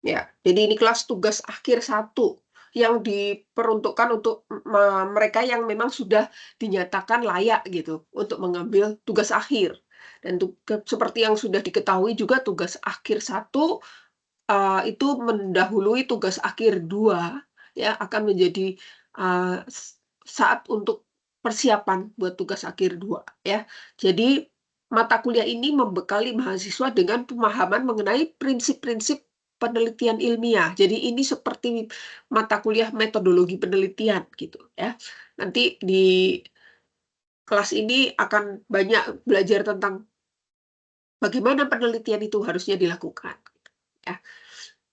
Ya, jadi ini kelas tugas akhir 1 yang diperuntukkan untuk mereka yang memang sudah dinyatakan layak gitu untuk mengambil tugas akhir. Dan seperti yang sudah diketahui juga tugas akhir 1 itu mendahului tugas akhir 2 ya, akan menjadi, saat untuk persiapan buat tugas akhir 2 ya. Jadi mata kuliah ini membekali mahasiswa dengan pemahaman mengenai prinsip-prinsip penelitian ilmiah. Jadi ini seperti mata kuliah metodologi penelitian gitu ya. Nanti di kelas ini akan banyak belajar tentang bagaimana penelitian itu harusnya dilakukan, ya.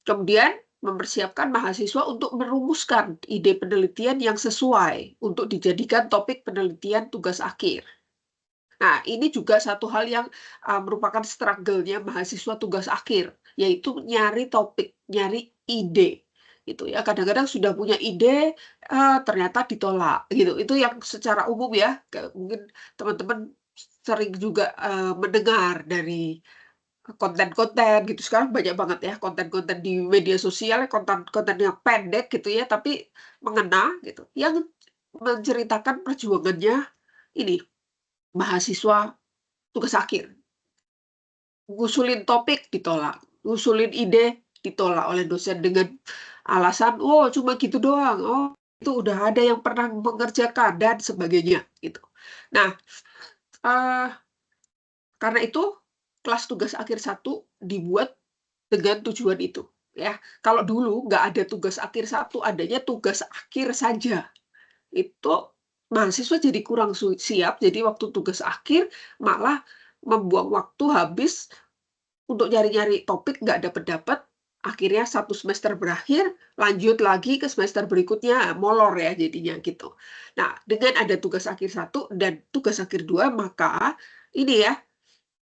Kemudian mempersiapkan mahasiswa untuk merumuskan ide penelitian yang sesuai untuk dijadikan topik penelitian tugas akhir. Nah, ini juga satu hal yang, merupakan struggle-nya mahasiswa tugas akhir, yaitu nyari topik, nyari ide, gitu ya. Kadang-kadang sudah punya ide, ternyata ditolak, gitu. Itu yang secara umum ya, mungkin teman-teman sering juga, mendengar dari konten-konten gitu. Sekarang banyak banget ya konten-konten di media sosial, konten-konten yang pendek gitu ya, tapi mengena gitu, yang menceritakan perjuangannya ini, mahasiswa tugas akhir. Ngusulin topik ditolak, ngusulin ide ditolak oleh dosen dengan alasan, "Oh, cuma gitu doang. Oh, itu udah ada yang pernah mengerjakan," dan sebagainya gitu. Nah, eee, karena itu kelas tugas akhir 1 dibuat dengan tujuan itu, ya. Kalau dulu nggak ada tugas akhir 1, adanya tugas akhir saja. Itu mahasiswa jadi kurang siap, jadi waktu tugas akhir malah membuang waktu habis untuk nyari-nyari topik nggak dapet-dapet, akhirnya 1 semester berakhir, lanjut lagi ke semester berikutnya, molor ya jadinya gitu. Nah, dengan ada tugas akhir 1 dan tugas akhir 2, maka ini ya,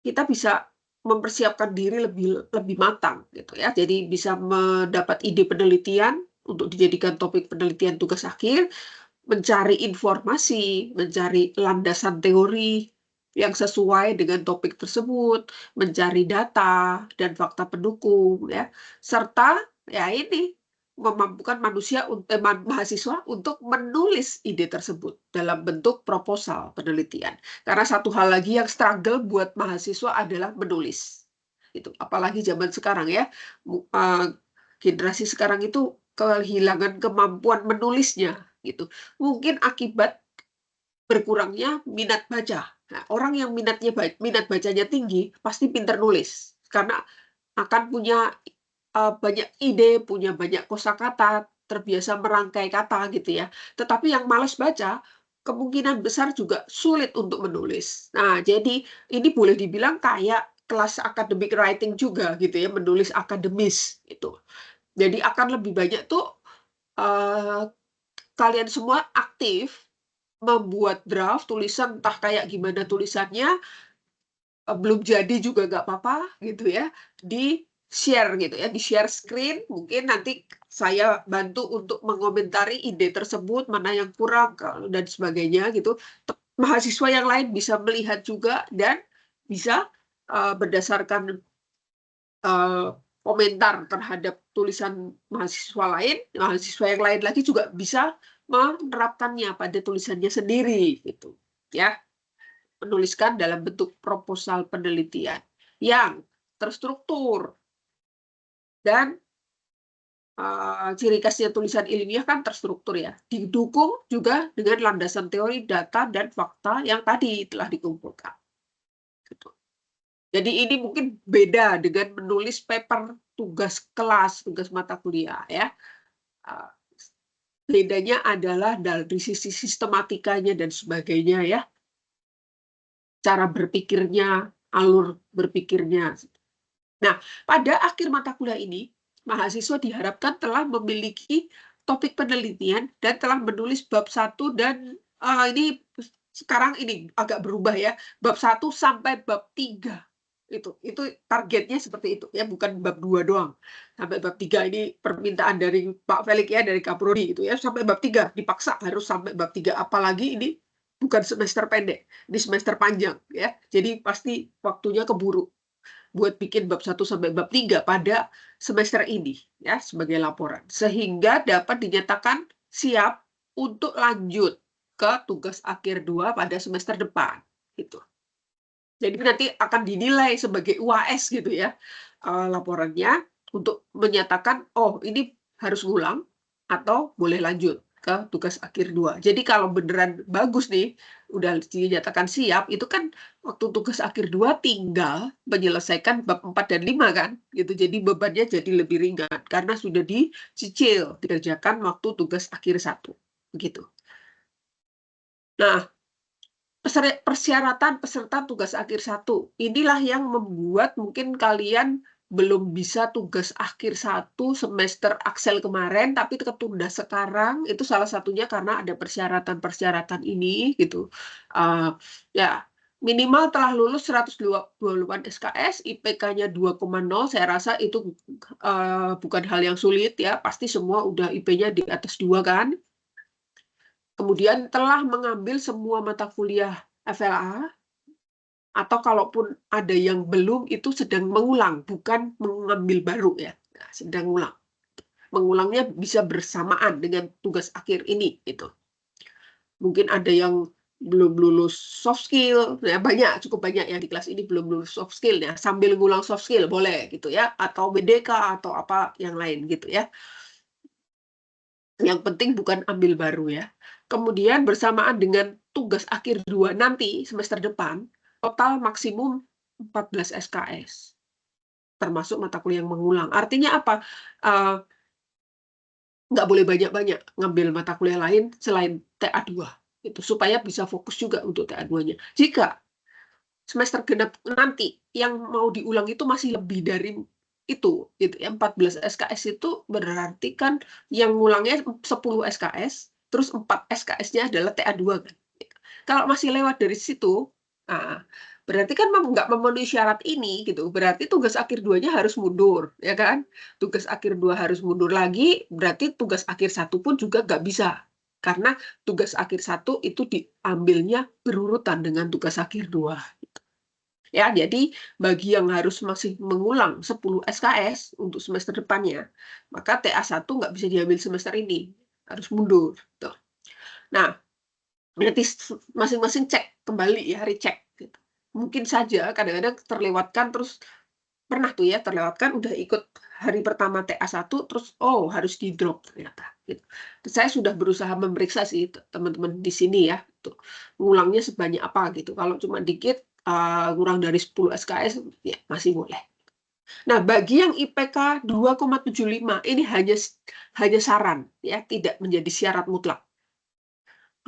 kita bisa mempersiapkan diri lebih lebih matang gitu ya. Jadi bisa mendapat ide penelitian untuk dijadikan topik penelitian tugas akhir, mencari informasi, mencari landasan teori yang sesuai dengan topik tersebut, mencari data dan fakta pendukung ya, serta ya ini, memampukan mahasiswa untuk menulis ide tersebut dalam bentuk proposal penelitian. Karena satu hal lagi yang struggle buat mahasiswa adalah menulis, itu. Apalagi zaman sekarang ya, generasi sekarang itu kehilangan kemampuan menulisnya, gitu. Mungkin akibat berkurangnya minat baca. Nah, orang yang minat bacanya tinggi, pasti pintar nulis. Karena akan punya, banyak ide, punya banyak kosakata, terbiasa merangkai kata gitu ya. Tetapi yang malas baca, kemungkinan besar juga sulit untuk menulis. Nah, jadi ini boleh dibilang kayak kelas academic writing juga gitu ya, menulis akademis, gitu. Jadi akan lebih banyak tuh, eee, kalian semua aktif membuat draft tulisan, entah kayak gimana tulisannya, belum jadi juga nggak apa-apa gitu ya, di-share gitu ya, di-share screen, mungkin nanti saya bantu untuk mengomentari ide tersebut, mana yang kurang, dan sebagainya gitu. Mahasiswa yang lain bisa melihat juga dan bisa, berdasarkan Eee, komentar terhadap tulisan mahasiswa yang lain lagi juga bisa menerapkannya pada tulisannya sendiri, gitu, ya. Menuliskan dalam bentuk proposal penelitian yang terstruktur dan, ciri khasnya tulisan ilmiah kan terstruktur ya, didukung juga dengan landasan teori, data, dan fakta yang tadi telah dikumpulkan, gitu. Jadi ini mungkin beda dengan menulis paper tugas kelas, tugas mata kuliah ya. Eee, bedanya adalah dari sisi sistematikanya dan sebagainya ya, cara berpikirnya, alur berpikirnya. Nah, pada akhir mata kuliah ini, mahasiswa diharapkan telah memiliki topik penelitian dan telah menulis bab 1 dan, ini sekarang ini agak berubah ya, bab 1 sampai bab 3 itu targetnya seperti itu ya, bukan bab 2 doang. Sampai bab 3 ini permintaan dari Pak Felix ya, dari Kaprodi gitu ya, sampai bab 3 dipaksa harus sampai bab 3 apalagi ini bukan semester pendek, ini semester panjang ya, jadi pasti waktunya keburu. buat bikin bab 1 sampai bab 3 pada semester ini ya sebagai laporan. Sehingga dapat dinyatakan siap untuk lanjut ke tugas akhir 2 pada semester depan, gitu. Jadi nanti akan dinilai sebagai UAS gitu ya, laporannya untuk menyatakan, "Oh ini harus ngulang atau boleh lanjut ke tugas akhir 2." Jadi kalau beneran bagus nih, udah dinyatakan siap, itu kan waktu tugas akhir 2 tinggal menyelesaikan bab 4 dan 5 kan, gitu. Jadi bebannya jadi lebih ringan karena sudah dicicil, dikerjakan waktu tugas akhir 1, begitu. Nah, persyaratan peserta tugas akhir 1, inilah yang membuat mungkin kalian belum bisa tugas akhir 1 semester Axel kemarin, tapi ketunda sekarang, itu salah satunya karena ada persyaratan-persyaratan ini, gitu. Ya, minimal telah lulus 120-an SKS, IPK-nya 2,0, saya rasa itu, bukan hal yang sulit ya, pasti semua udah IP-nya di atas 2 kan. Kemudian telah mengambil semua mata kuliah FLA, atau kalaupun ada yang belum, itu sedang mengulang, bukan mengambil baru ya. Nah, sedang ngulang. Mengulangnya bisa bersamaan dengan tugas akhir ini, gitu. Mungkin ada yang belum lulus soft skill, ya banyak, cukup banyak yang di kelas ini belum lulus soft skill ya, sambil ngulang soft skill boleh gitu ya, atau BDK atau apa yang lain gitu ya. Yang penting bukan ambil baru ya. Kemudian bersamaan dengan tugas akhir 2 nanti semester depan, total maksimum 14 SKS, termasuk mata kuliah yang mengulang. Artinya apa? Nggak boleh banyak-banyak ngambil mata kuliah lain selain TA2, itu supaya bisa fokus juga untuk TA2-nya. Jika semester genap nanti yang mau diulang itu masih lebih dari itu, gitu ya, 14 SKS itu berarti kan yang ngulangnya 10 SKS, terus 4 SKS-nya adalah TA2 kan. Kalau masih lewat dari situ, berarti kan nggak memenuhi syarat ini gitu, berarti tugas akhir 2-nya harus mundur, ya kan? Tugas akhir 2 harus mundur lagi, berarti tugas akhir 1 pun juga nggak bisa. Karena tugas akhir 1 itu diambilnya berurutan dengan tugas akhir 2. Ya, jadi bagi yang harus masih mengulang 10 SKS untuk semester depannya, maka TA1 nggak bisa diambil semester ini, harus mundur, gitu. Nah, berarti masing-masing cek kembali ya, recheck gitu. Mungkin saja kadang-kadang terlewatkan terus pernah tuh ya terlewatkan udah ikut hari pertama TA1 terus, oh harus di-drop ternyata, gitu. Saya sudah berusaha memeriksa sih teman-teman di sini ya, tuh ngulangnya sebanyak apa gitu. Kalau cuma dikit, kurang dari 10 SKS ya masih boleh. Nah, bagi yang IPK 2,75 ini hanya saran ya, tidak menjadi syarat mutlak.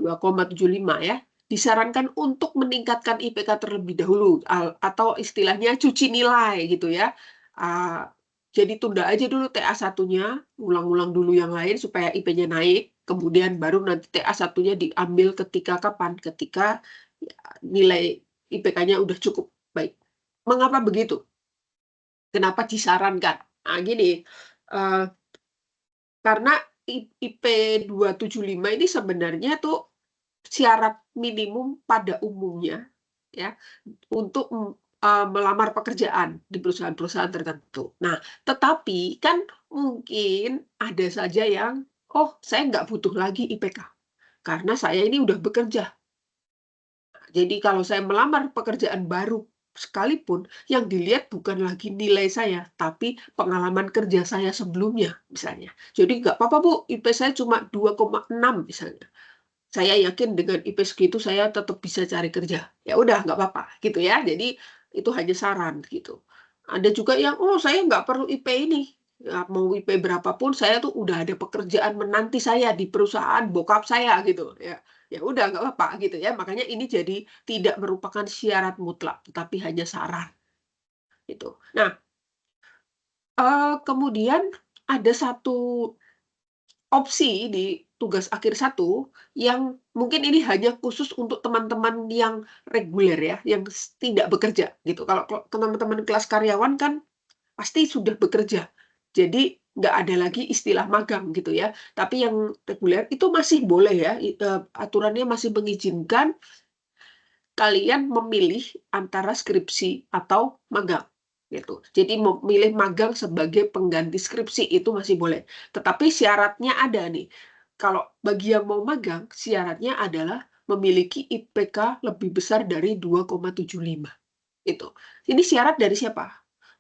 2,75 ya, disarankan untuk meningkatkan IPK terlebih dahulu, atau istilahnya cuci nilai gitu ya. Jadi tunda aja dulu TA1-nya, ulang-ulang dulu yang lain supaya IP-nya naik, kemudian baru nanti TA1-nya diambil ketika kapan? Ketika ya, nilai IPK-nya udah cukup baik. Mengapa begitu? Kenapa disarankan? Nah, gini, eee, karena IP 275 ini sebenarnya tuh syarat minimum pada umumnya ya, untuk, melamar pekerjaan di perusahaan-perusahaan tertentu. Nah, tetapi kan mungkin ada saja yang, "Oh, saya nggak butuh lagi IPK, karena saya ini udah bekerja." Jadi kalau saya melamar pekerjaan baru sekalipun, yang dilihat bukan lagi nilai saya, tapi pengalaman kerja saya sebelumnya, misalnya. Jadi, "Nggak apa-apa Bu, IP saya cuma 2,6," misalnya. Saya yakin dengan IP segitu saya tetap bisa cari kerja. Ya udah nggak apa-apa gitu ya. Jadi itu hanya saran gitu. Ada juga yang, "Oh saya nggak perlu IP ini, ya mau IP berapapun saya tuh udah ada pekerjaan menanti saya di perusahaan bokap saya," gitu ya. Ya udah nggak apa-apa gitu ya. Makanya ini jadi tidak merupakan syarat mutlak, tetapi hanya saran gitu. Nah, kemudian ada satu opsi di tugas akhir 1 yang mungkin ini hanya khusus untuk teman-teman yang reguler ya, yang tidak bekerja gitu. Kalau teman-teman kelas karyawan kan pasti sudah bekerja. Jadi nggak ada lagi istilah magang gitu ya. Tapi yang reguler itu masih boleh ya, aturannya masih mengizinkan kalian memilih antara skripsi atau magang. gitu. Jadi memilih magang sebagai pengganti skripsi itu masih boleh. Tetapi syaratnya ada nih. Kalau bagi yang mau magang, syaratnya adalah memiliki IPK lebih besar dari 2,75 itu. Ini syarat dari siapa?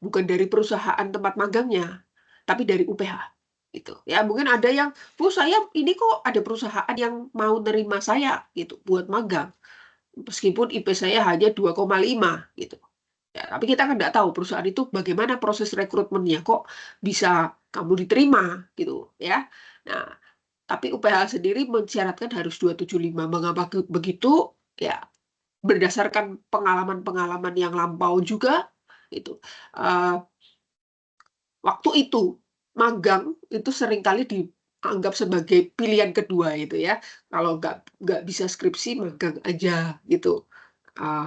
Bukan dari perusahaan tempat magangnya, tapi dari UPH gitu. Ya, mungkin ada yang, "Bu, saya ini kok ada perusahaan yang mau nerima saya gitu buat magang, meskipun IP saya hanya 2,5," gitu. Ya, tapi kita kan nggak tahu perusahaan itu bagaimana proses rekrutmennya, kok bisa kamu diterima gitu ya. Nah, tapi UPH sendiri mensyaratkan harus 275. Mengapa begitu? Ya, berdasarkan pengalaman-pengalaman yang lampau juga itu. Eee, Waktu itu magang itu seringkali dianggap sebagai pilihan kedua itu ya. Kalau nggak bisa skripsi, magang aja gitu. Eee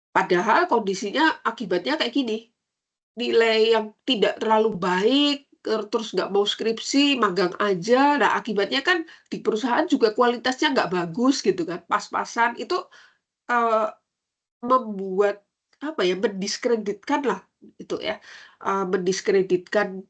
Padahal kondisinya akibatnya kayak gini, nilai yang tidak terlalu baik, terus nggak mau skripsi, magang aja. Nah, akibatnya kan di perusahaan juga kualitasnya nggak bagus gitu kan, pas-pasan. Itu, eee, membuat apa ya, mendiskreditkan lah itu ya, mendiskreditkan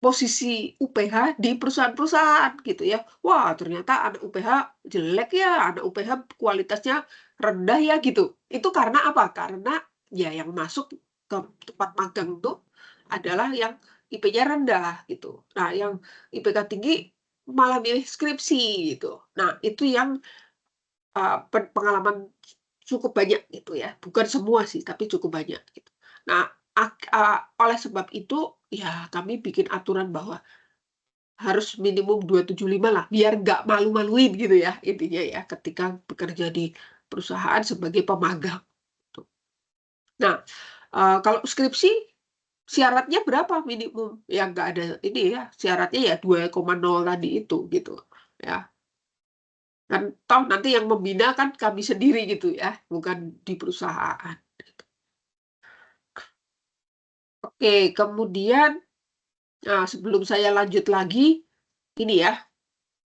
posisi UPH di perusahaan-perusahaan gitu ya. Wah, ternyata anak UPH jelek ya, anak UPH kualitasnya rendah ya gitu. Itu karena apa? Karena ya yang masuk ke tempat magang tuh adalah yang IP-nya rendah gitu. Nah, yang IPK tinggi malah milih skripsi gitu. Nah, itu yang pengalaman cukup banyak gitu ya, bukan semua sih, tapi cukup banyak gitu. Nah, oleh sebab itu, ya kami bikin aturan bahwa harus minimum 275 lah, biar nggak malu-maluin gitu ya, intinya ya, ketika bekerja di perusahaan sebagai pemagang, tuh. Nah, kalau skripsi syaratnya berapa minimum? Ya nggak ada ini ya, syaratnya ya 2,0 tadi itu, gitu, ya. Kan toh nanti yang membina kan kami sendiri gitu ya, bukan di perusahaan. Oke, kemudian, sebelum saya lanjut lagi, ini ya,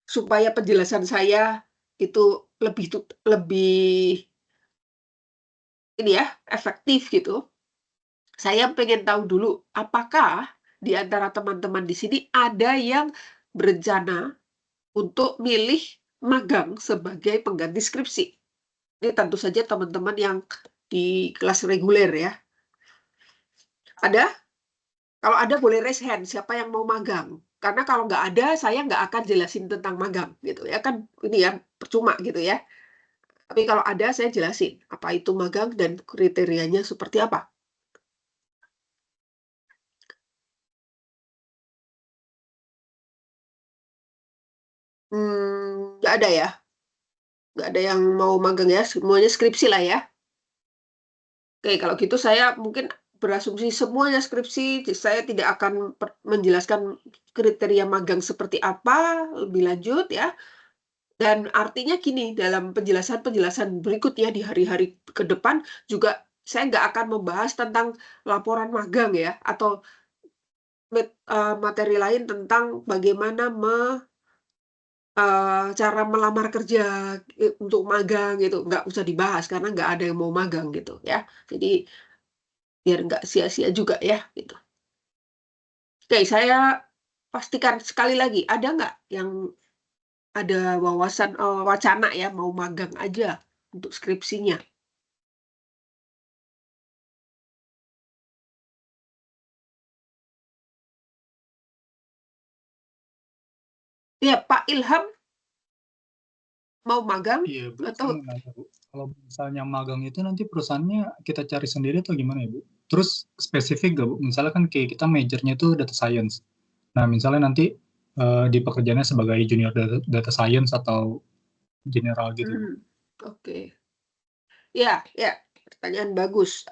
supaya penjelasan saya itu lebih ini ya, efektif gitu, saya pengen tahu dulu, apakah di antara teman-teman di sini ada yang berencana untuk milih magang sebagai pengganti skripsi? Ini tentu saja teman-teman yang di kelas reguler ya. Ada? Kalau ada boleh raise hand, siapa yang mau magang. Karena kalau nggak ada, saya nggak akan jelasin tentang magang, gitu ya. Kan ini ya, percuma gitu ya. Tapi kalau ada, saya jelasin, apa itu magang dan kriterianya seperti apa. Nggak ada ya? Nggak ada yang mau magang ya? Semuanya skripsi lah ya? Oke, kalau gitu saya mungkin berasumsi semuanya skripsi, saya tidak akan menjelaskan kriteria magang seperti apa lebih lanjut ya. Dan artinya gini, dalam penjelasan-penjelasan berikutnya di hari-hari ke depan juga saya nggak akan membahas tentang laporan magang ya, atau materi lain tentang bagaimana cara melamar kerja untuk magang gitu, nggak usah dibahas karena nggak ada yang mau magang gitu ya. Jadi biar nggak sia-sia juga ya gitu. Oke, saya pastikan sekali lagi, ada nggak yang ada wacana ya mau magang aja untuk skripsinya? Ya, Pak Ilham mau magang Iya, Bu, atau saya mau nanya, Bu. Kalau misalnya magang itu nanti perusahaannya kita cari sendiri atau gimana ya, Bu? Terus spesifik nggak, Bu? Misalnya kan kayak kita majornya itu data science. Nah, misalnya nanti di pekerjaannya sebagai junior data science atau general gitu, Bu. oke. Ya ya, pertanyaan bagus.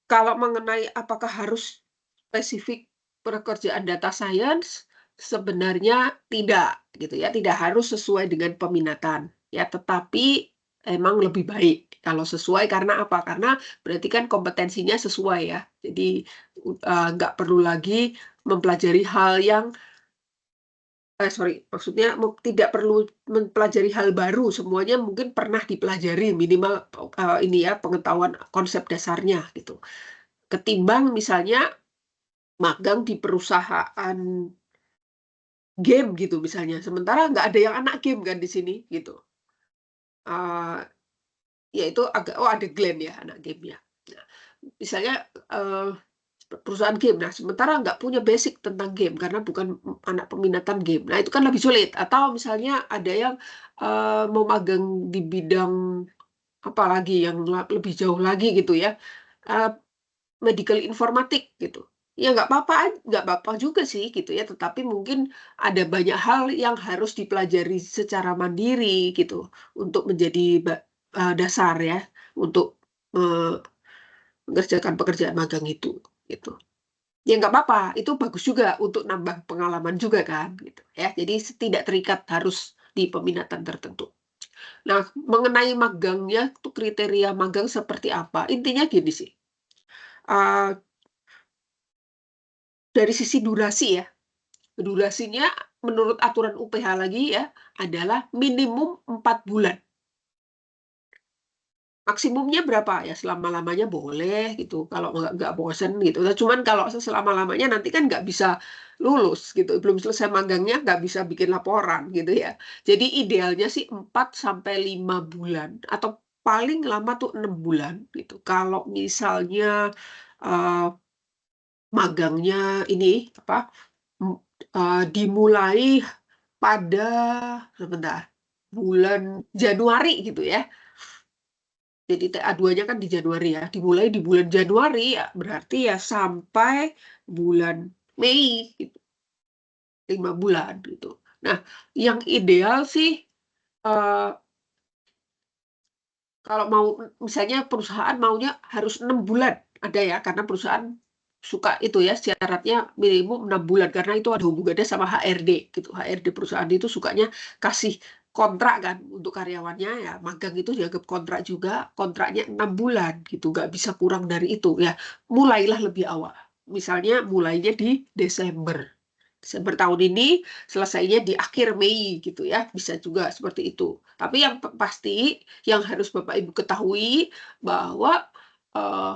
Kalau mengenai apakah harus spesifik pekerjaan data science, sebenarnya tidak, gitu ya, tidak harus sesuai dengan peminatan, ya, tetapi emang lebih baik kalau sesuai karena apa? Karena berarti kan kompetensinya sesuai ya. Jadi, nggak perlu lagi mempelajari hal yang sorry, maksudnya tidak perlu mempelajari hal baru, semuanya mungkin pernah dipelajari minimal ini ya pengetahuan konsep dasarnya gitu. Ketimbang misalnya magang di perusahaan game gitu misalnya, sementara nggak ada yang anak game kan di sini gitu. Ya itu agak ada Glenn ya anak game-nya. Nah, misalnya perusahaan game, nah sementara nggak punya basic tentang game karena bukan anak peminatan game. Nah itu kan lebih sulit. Atau misalnya ada yang mau magang di bidang apa lagi yang lebih jauh lagi gitu ya, medical informatik gitu. Ya nggak apa-apa juga sih gitu ya. Tetapi mungkin ada banyak hal yang harus dipelajari secara mandiri gitu untuk menjadi dasar ya untuk mengerjakan pekerjaan magang itu gitu. Ya nggak apa-apa, itu bagus juga untuk nambah pengalaman juga kan, gitu ya. Jadi tidak terikat harus di peminatan tertentu. Nah, mengenai magangnya, tuh kriteria magang seperti apa? Intinya gini sih, eee, dari sisi durasi ya, durasinya menurut aturan UPH lagi ya, adalah minimum 4 bulan. Maksimumnya berapa? Ya selama-lamanya boleh gitu, kalau nggak bosen gitu. Nah, cuman kalau selama-lamanya nanti kan nggak bisa lulus gitu, belum selesai magangnya nggak bisa bikin laporan gitu ya. Jadi idealnya sih 4 sampai 5 bulan atau paling lama tuh 6 bulan gitu. Kalau misalnya, eee, magangnya ini apa, dimulai pada sebentar, bulan Januari gitu ya. Jadi TA2-nya kan di Januari ya, dimulai di bulan Januari ya berarti ya sampai bulan Mei gitu, 5 bulan gitu. Nah, yang ideal sih, eee, kalau mau misalnya perusahaan maunya harus 6 bulan, ada ya, karena perusahaan suka itu ya, syaratnya minimum 6 bulan, karena itu ada hubungannya sama HRD gitu. HRD perusahaan itu sukanya kasih kontrak kan untuk karyawannya, ya magang itu dianggap kontrak juga, kontraknya 6 bulan gitu, nggak bisa kurang dari itu, ya mulailah lebih awal. Misalnya mulainya di Desember. Desember tahun ini, selesainya di akhir Mei gitu ya, bisa juga seperti itu. Tapi yang pasti, yang harus Bapak Ibu ketahui bahwa, eee,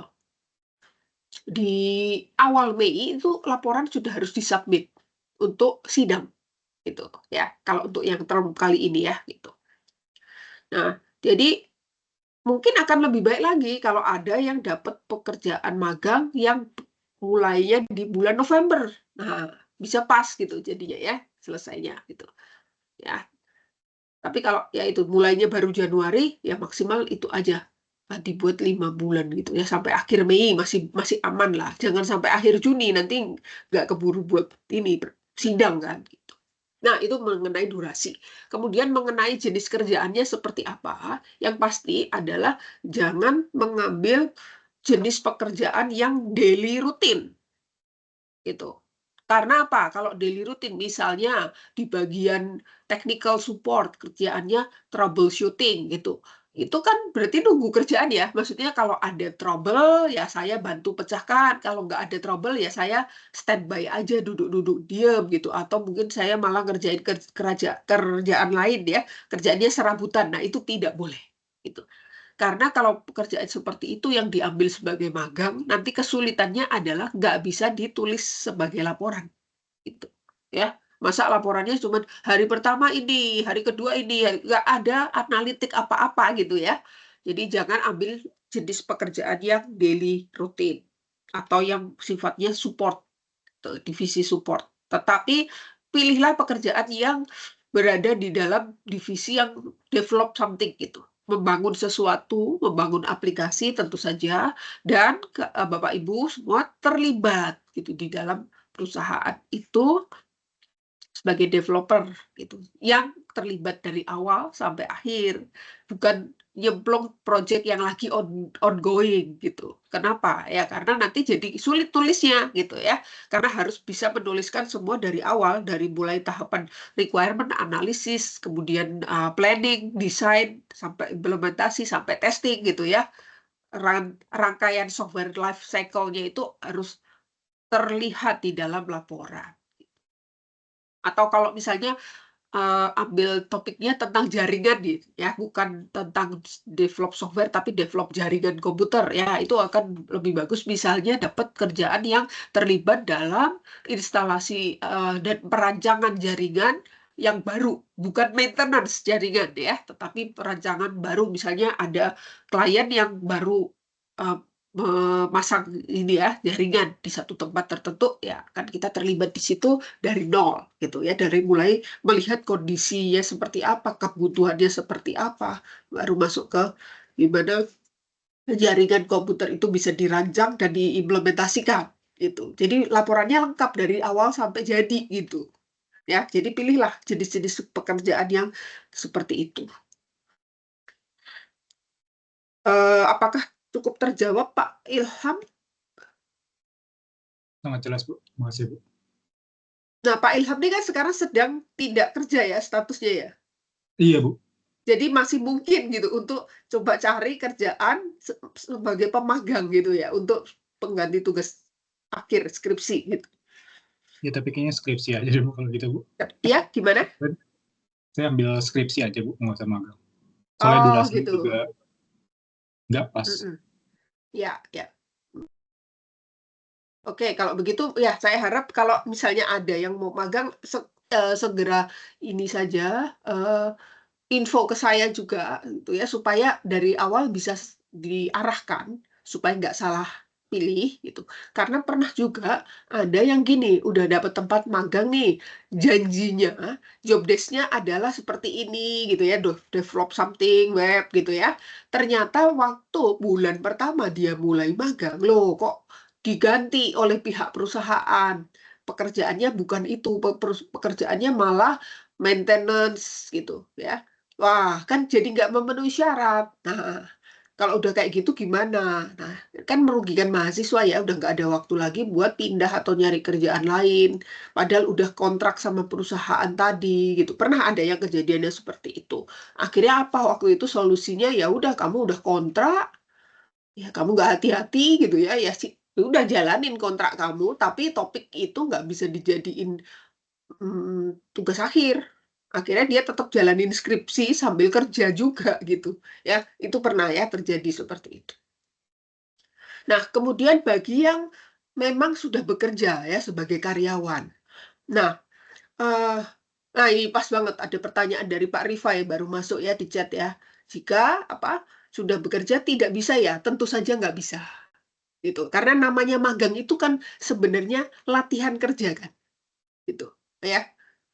di awal Mei itu laporan sudah harus disubmit untuk sidang, gitu ya, kalau untuk yang term kali ini ya, gitu. Nah, jadi mungkin akan lebih baik lagi kalau ada yang dapat pekerjaan magang yang mulainya di bulan November. Nah, bisa pas gitu jadinya ya, selesainya gitu, ya. Tapi kalau ya itu mulainya baru Januari, ya maksimal itu aja. Dibuat 5 bulan gitu ya, sampai akhir Mei masih masih aman lah. Jangan sampai akhir Juni, nanti nggak keburu buat ini, sidang kan, gitu. Nah, itu mengenai durasi. Kemudian mengenai jenis kerjaannya seperti apa, yang pasti adalah jangan mengambil jenis pekerjaan yang daily rutin. Gitu. Karena apa? Kalau daily rutin misalnya di bagian technical support kerjaannya troubleshooting gitu. Itu kan berarti nunggu kerjaan ya. Maksudnya kalau ada trouble ya saya bantu pecahkan, kalau nggak ada trouble ya saya standby aja duduk-duduk diem gitu atau mungkin saya malah ngerjain kerjaan lain ya, kerjaannya serabutan. Nah, itu tidak boleh gitu. Karena kalau pekerjaan seperti itu yang diambil sebagai magang, nanti kesulitannya adalah nggak bisa ditulis sebagai laporan, gitu, ya. Masa laporannya cuma hari pertama ini, hari kedua ini, nggak ada analitik apa-apa gitu ya. Jadi jangan ambil jenis pekerjaan yang daily rutin atau yang sifatnya support, divisi support. Tetapi pilihlah pekerjaan yang berada di dalam divisi yang develop something gitu. Membangun sesuatu, membangun aplikasi tentu saja, dan Bapak Ibu semua terlibat gitu di dalam perusahaan itu sebagai developer gitu, yang terlibat dari awal sampai akhir, bukan nyemplung project yang lagi ongoing gitu. Kenapa? Ya karena nanti jadi sulit tulisnya gitu ya, karena harus bisa menuliskan semua dari awal, dari mulai tahapan requirement, analisis, kemudian, planning, desain, sampai implementasi, sampai testing gitu ya. Rangkaian software life cycle-nya itu harus terlihat di dalam laporan. Atau kalau misalnya ambil topiknya tentang jaringan gitu ya, bukan tentang develop software tapi develop jaringan komputer ya, itu akan lebih bagus misalnya dapat kerjaan yang terlibat dalam instalasi, dan perancangan jaringan yang baru, bukan maintenance jaringan ya, tetapi perancangan baru. Misalnya ada klien yang baru, eee, memasang ini ya, jaringan di satu tempat tertentu, ya kan kita terlibat di situ dari nol gitu ya, dari mulai melihat kondisinya seperti apa, kebutuhannya seperti apa, baru masuk ke gimana jaringan komputer itu bisa dirancang dan diimplementasikan, gitu. Jadi laporannya lengkap dari awal sampai jadi, gitu. Ya, jadi pilihlah jenis-jenis pekerjaan yang seperti itu. Apakah cukup terjawab, Pak Ilham? Sangat jelas, Bu. Makasih, Bu. Nah, Pak Ilham ini kan sekarang sedang tidak kerja ya statusnya ya? Iya, Bu. Jadi masih mungkin gitu untuk coba cari kerjaan sebagai pemagang gitu ya, untuk pengganti tugas akhir skripsi gitu. Ya, tapi kayaknya skripsi aja deh, Bu, kalau gitu, Bu. Ya, gimana? Saya ambil skripsi aja, Bu, nggak usah magang. Soalnya Oh durasinya gitu. juga nggak pas. Mhm. Ya, ya. Oke, kalau begitu ya saya harap kalau misalnya ada yang mau magang segera ini saja, info ke saya juga gitu ya, supaya dari awal bisa diarahkan, supaya nggak salah pilih gitu. Karena pernah juga ada yang gini, udah dapet tempat magang nih, janjinya job desk-nya adalah seperti ini gitu ya, develop something web gitu ya. Ternyata waktu bulan pertama dia mulai magang, loh kok diganti oleh pihak perusahaan. Pekerjaannya bukan itu, pekerjaannya malah maintenance gitu ya. Wah, kan jadi nggak memenuhi syarat. Nah, kalau udah kayak gitu gimana? Nah, kan merugikan mahasiswa ya, udah nggak ada waktu lagi buat pindah atau nyari kerjaan lain. Padahal udah kontrak sama perusahaan tadi gitu. Pernah ada yang kejadiannya seperti itu. Akhirnya apa waktu itu solusinya? Ya udah kamu udah kontrak, ya kamu nggak hati-hati gitu ya, ya sih udah jalanin kontrak kamu, tapi topik itu nggak bisa dijadiin tugas akhir. Akhirnya dia tetap jalanin skripsi sambil kerja juga gitu, ya. Itu pernah ya terjadi seperti itu. Nah, kemudian bagi yang memang sudah bekerja ya sebagai karyawan. Nah, eee, nah ini pas banget ada pertanyaan dari Pak Rifai baru masuk ya di chat ya. Jika apa, sudah bekerja tidak bisa ya? Tentu saja nggak bisa, gitu. Karena namanya magang itu kan sebenarnya latihan kerja kan, gitu, ya.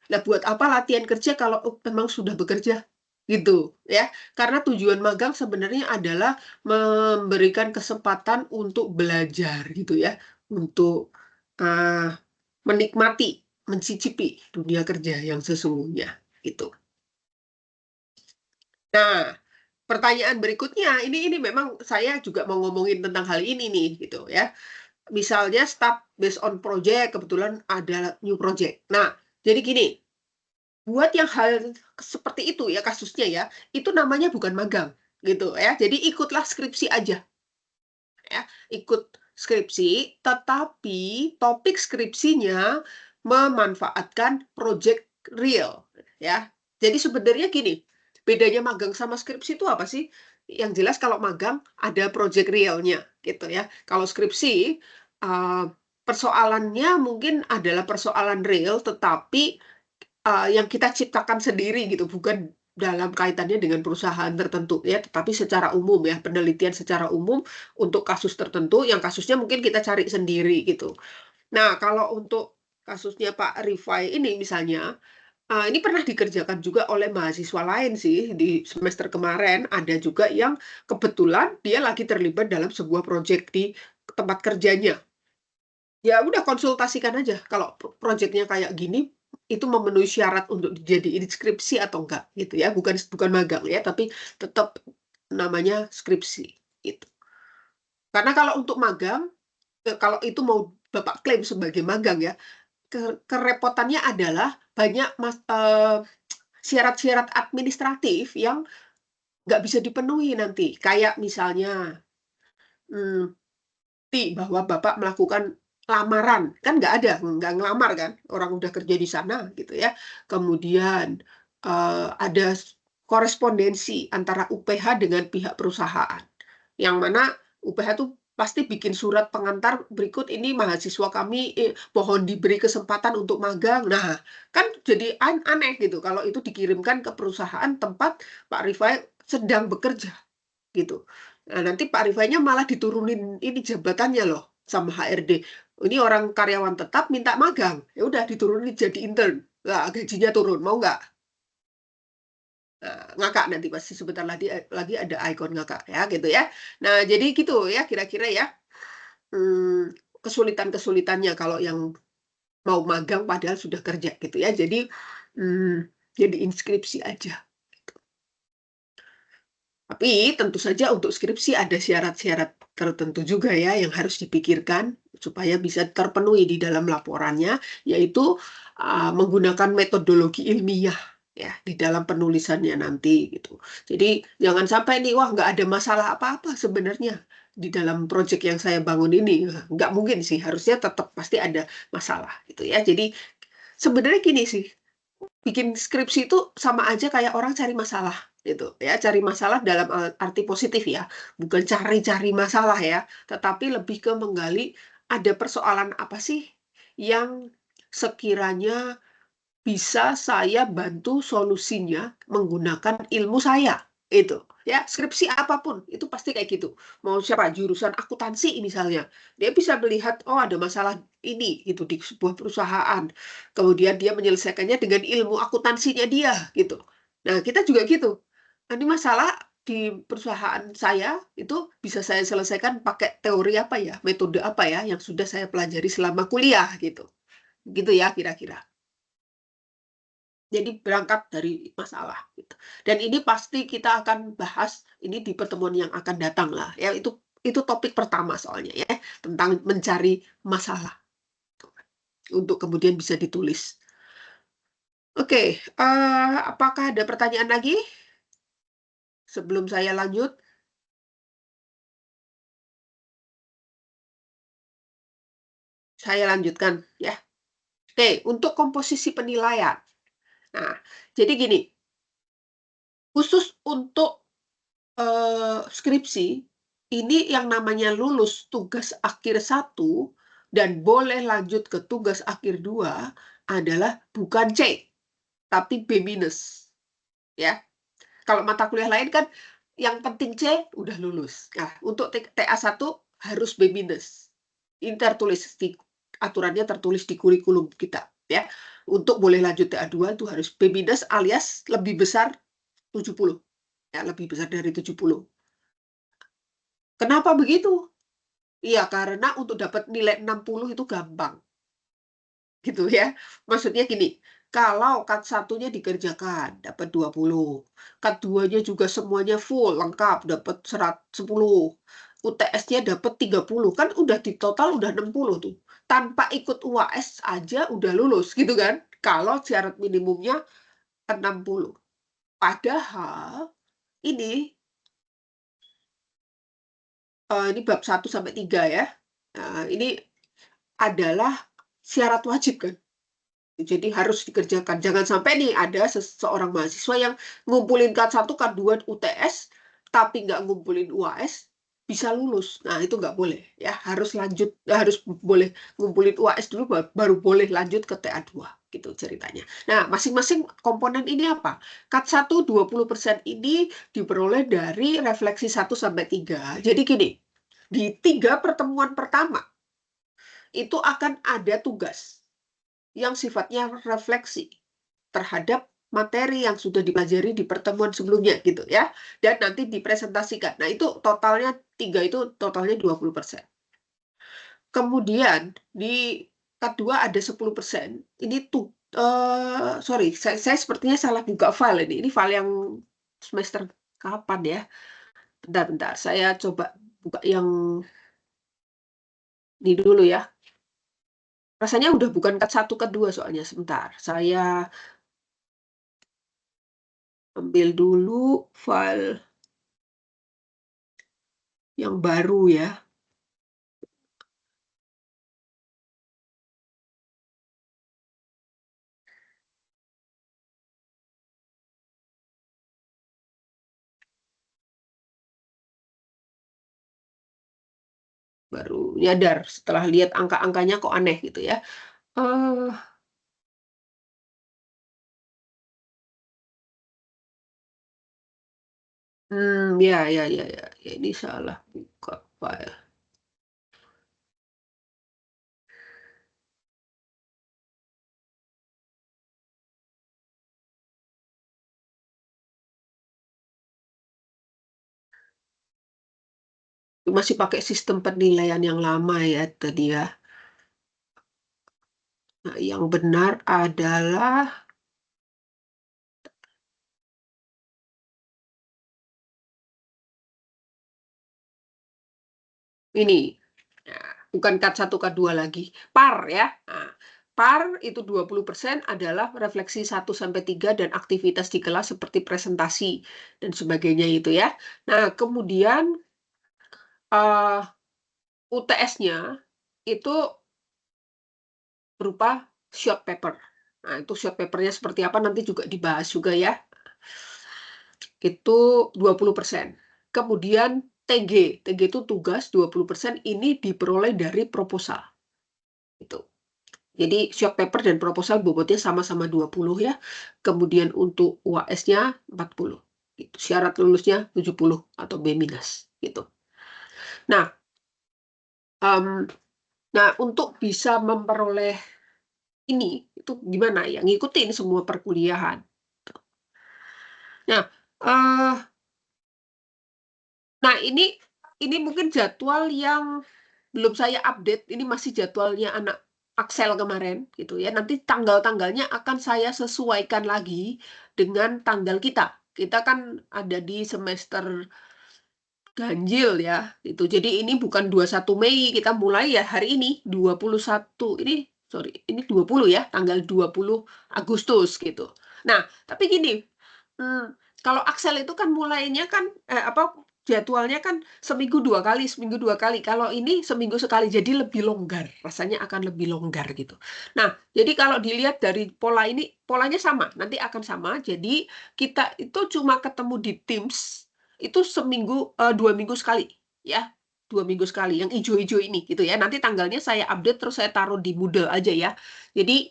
Nah, buat apa latihan kerja kalau memang sudah bekerja? Gitu, ya. Karena tujuan magang sebenarnya adalah memberikan kesempatan untuk belajar gitu ya, untuk, eee, menikmati, mencicipi dunia kerja yang sesungguhnya, gitu. Nah, pertanyaan berikutnya, ini memang saya juga mau ngomongin tentang hal ini nih, gitu ya. Misalnya start based on project, kebetulan ada new project. Nah, jadi gini, buat yang hal seperti itu ya kasusnya ya, itu namanya bukan magang, gitu ya. Jadi ikutlah skripsi aja, ya. Ikut skripsi, tetapi topik skripsinya memanfaatkan project real, ya. Jadi sebenarnya gini, bedanya magang sama skripsi itu apa sih? Yang jelas kalau magang ada project realnya, gitu ya. Kalau skripsi, persoalannya mungkin adalah persoalan real, tetapi yang kita ciptakan sendiri gitu, bukan dalam kaitannya dengan perusahaan tertentu ya, tetapi secara umum ya, penelitian secara umum untuk kasus tertentu yang kasusnya mungkin kita cari sendiri gitu. Nah, kalau untuk kasusnya Pak Rifai ini misalnya, ini pernah dikerjakan juga oleh mahasiswa lain sih di semester kemarin, ada juga yang kebetulan dia lagi terlibat dalam sebuah proyek di tempat kerjanya. Ya udah konsultasikan aja kalau projeknya kayak gini, itu memenuhi syarat untuk dijadiin skripsi atau enggak gitu ya, bukan bukan magang ya, tapi tetap namanya skripsi, gitu. Karena kalau untuk magang, kalau itu mau Bapak klaim sebagai magang ya, kerepotannya adalah banyak syarat-syarat administratif yang nggak bisa dipenuhi nanti. Kayak misalnya, bukti bahwa Bapak melakukan lamaran, kan nggak ada, nggak ngelamar kan, orang udah kerja di sana gitu ya. Kemudian ada korespondensi antara UPH dengan pihak perusahaan, yang mana UPH tuh pasti bikin surat pengantar berikut ini mahasiswa kami mohon diberi kesempatan untuk magang. Nah, kan jadi aneh gitu kalau itu dikirimkan ke perusahaan tempat Pak Rifai sedang bekerja gitu. Nah, nanti Pak Rifainya malah diturunin ini jabatannya loh sama HRD. Ini orang karyawan tetap minta magang, ya udah diturunin jadi intern. Lah, gajinya turun, mau nggak? Nah, ngakak nanti pasti sebentar lagi ada ikon ngakak ya gitu ya. Nah, jadi gitu ya kira-kira ya. Kesulitan-kesulitannya kalau yang mau magang padahal sudah kerja gitu ya. Jadi inskripsi aja. Tapi tentu saja untuk skripsi ada syarat-syarat tertentu juga ya yang harus dipikirkan supaya bisa terpenuhi di dalam laporannya, yaitu menggunakan metodologi ilmiah ya di dalam penulisannya nanti gitu. Jadi jangan sampai nih wah nggak ada masalah apa-apa sebenarnya di dalam proyek yang saya bangun ini. Nggak mungkin sih, harusnya tetap pasti ada masalah gitu ya. Jadi sebenarnya gini sih, bikin skripsi itu sama aja kayak orang cari masalah gitu ya, cari masalah dalam arti positif ya, bukan cari-cari masalah ya, tetapi lebih ke menggali ada persoalan apa sih yang sekiranya bisa saya bantu solusinya menggunakan ilmu saya itu ya. Skripsi apapun itu pasti kayak gitu, mau siapa jurusan akuntansi misalnya, dia bisa melihat oh ada masalah ini gitu di sebuah perusahaan, kemudian dia menyelesaikannya dengan ilmu akuntansinya dia gitu. Nah kita juga gitu, ini masalah di perusahaan saya itu bisa saya selesaikan pakai teori apa ya, metode apa ya yang sudah saya pelajari selama kuliah gitu gitu ya kira-kira. Jadi berangkat dari masalah gitu. Dan ini pasti kita akan bahas ini di pertemuan yang akan datang lah. Ya itu topik pertama soalnya ya, tentang mencari masalah untuk kemudian bisa ditulis. Oke, apakah ada pertanyaan lagi sebelum saya lanjut? Saya lanjutkan ya. Oke, untuk komposisi penilaian. Nah, jadi gini, khusus untuk skripsi, ini yang namanya lulus tugas akhir 1 dan boleh lanjut ke tugas akhir 2 adalah bukan C, tapi B minus. Ya. Kalau mata kuliah lain kan yang penting C udah lulus. Nah, untuk TA1 harus B minus. Ini tertulis di aturannya, tertulis di kurikulum kita ya. Untuk boleh lanjut TA2 itu harus B minus alias lebih besar 70. Ya, lebih besar dari 70. Kenapa begitu? Iya, karena untuk dapat nilai 60 itu gampang, gitu ya. Maksudnya gini, kalau kat satunya dikerjakan, dapat 20. Kat 2-nya juga semuanya full, lengkap, dapat 10. UTS-nya dapat 30. Kan udah di total udah 60 tuh. Tanpa ikut UAS aja udah lulus, gitu kan. Kalau syarat minimumnya 60. Padahal ini ini bab 1 sampai 3 ya. Ini adalah syarat wajib kan. Jadi harus dikerjakan. Jangan sampai nih ada seseorang mahasiswa yang ngumpulin K1, K2 UTS, tapi nggak ngumpulin UAS, bisa lulus. Nah, itu nggak boleh. Ya, harus lanjut, harus boleh ngumpulin UAS dulu, baru boleh lanjut ke TA2. Gitu ceritanya. Nah, masing-masing komponen ini apa? K1 20% ini diperoleh dari refleksi 1-3. Jadi gini, di 3 pertemuan pertama, itu akan ada tugas yang sifatnya refleksi terhadap materi yang sudah dipelajari di pertemuan sebelumnya gitu ya. Dan nanti dipresentasikan. Nah, itu totalnya 3 itu totalnya 20%. Kemudian di kedua ada 10%. Ini tuh sorry, saya sepertinya salah buka file ini. Ini file yang semester kapan ya? Bentar-bentar, saya coba buka yang ini dulu ya. Rasanya udah bukan cut 1, cut 2 soalnya. Sebentar, saya ambil dulu file yang baru ya. baru nyadar setelah lihat angka-angkanya kok aneh gitu ya. Eh, ya, ya, ya, ya, ya, ini salah buka file. Masih pakai sistem penilaian yang lama ya tadi ya. Nah, yang benar adalah ini. Nah, bukan K1, K2 lagi. PAR ya. Nah, PAR itu 20% adalah refleksi 1-3 dan aktivitas di kelas seperti presentasi dan sebagainya itu ya. Nah, kemudian UTS-nya itu berupa short paper. Nah, itu short papernya seperti apa nanti juga dibahas juga ya. Itu 20%. Kemudian TG itu tugas 20% ini diperoleh dari proposal. Itu. Jadi short paper dan proposal bobotnya sama-sama 20 ya. Kemudian untuk UAS-nya 40. Itu syarat lulusnya 70 atau B- gitu. Nah, nah untuk bisa memperoleh ini itu gimana ya? Ngikutin semua perkuliahan. Nah, eh nah ini mungkin jadwal yang belum saya update. Ini masih jadwalnya anak Axel kemarin gitu ya. Nanti tanggal-tanggalnya akan saya sesuaikan lagi dengan tanggal kita. Kita kan ada di semester ganjil ya. Itu. Jadi ini bukan 21 Mei kita mulai ya hari ini 21 ini sorry, ini 20 ya, tanggal 20 Agustus gitu. Nah, tapi gini, kalau Axel itu kan mulainya kan jadwalnya kan seminggu dua kali. Kalau ini seminggu sekali, jadi lebih longgar, rasanya akan lebih longgar gitu. Nah, jadi kalau dilihat dari pola ini, polanya sama, nanti akan sama. Jadi kita itu cuma ketemu di Teams itu seminggu 2 minggu sekali, ya. 2 minggu sekali, yang hijau-hijau ini gitu ya. Nanti tanggalnya saya update terus saya taruh di Moodle aja ya. Jadi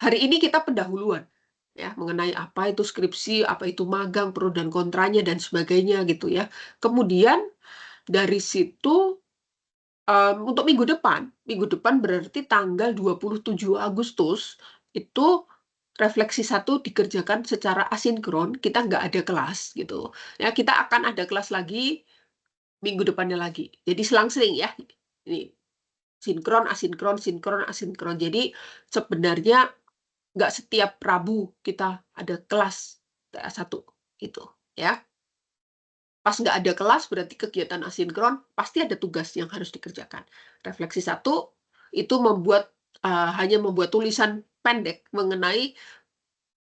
hari ini kita pendahuluan ya mengenai apa itu skripsi, apa itu magang, pro dan kontranya dan sebagainya gitu ya. Kemudian dari situ untuk minggu depan berarti tanggal 27 Agustus itu refleksi 1 dikerjakan secara asinkron, kita nggak ada kelas gitu. Ya, kita akan ada kelas lagi minggu depannya lagi. Jadi selang-seling ya. Ini sinkron, asinkron, sinkron, asinkron. Jadi sebenarnya nggak setiap Rabu kita ada kelas TA1 itu ya. Pas nggak ada kelas berarti kegiatan asinkron pasti ada tugas yang harus dikerjakan. Refleksi 1 itu hanya membuat tulisan pendek mengenai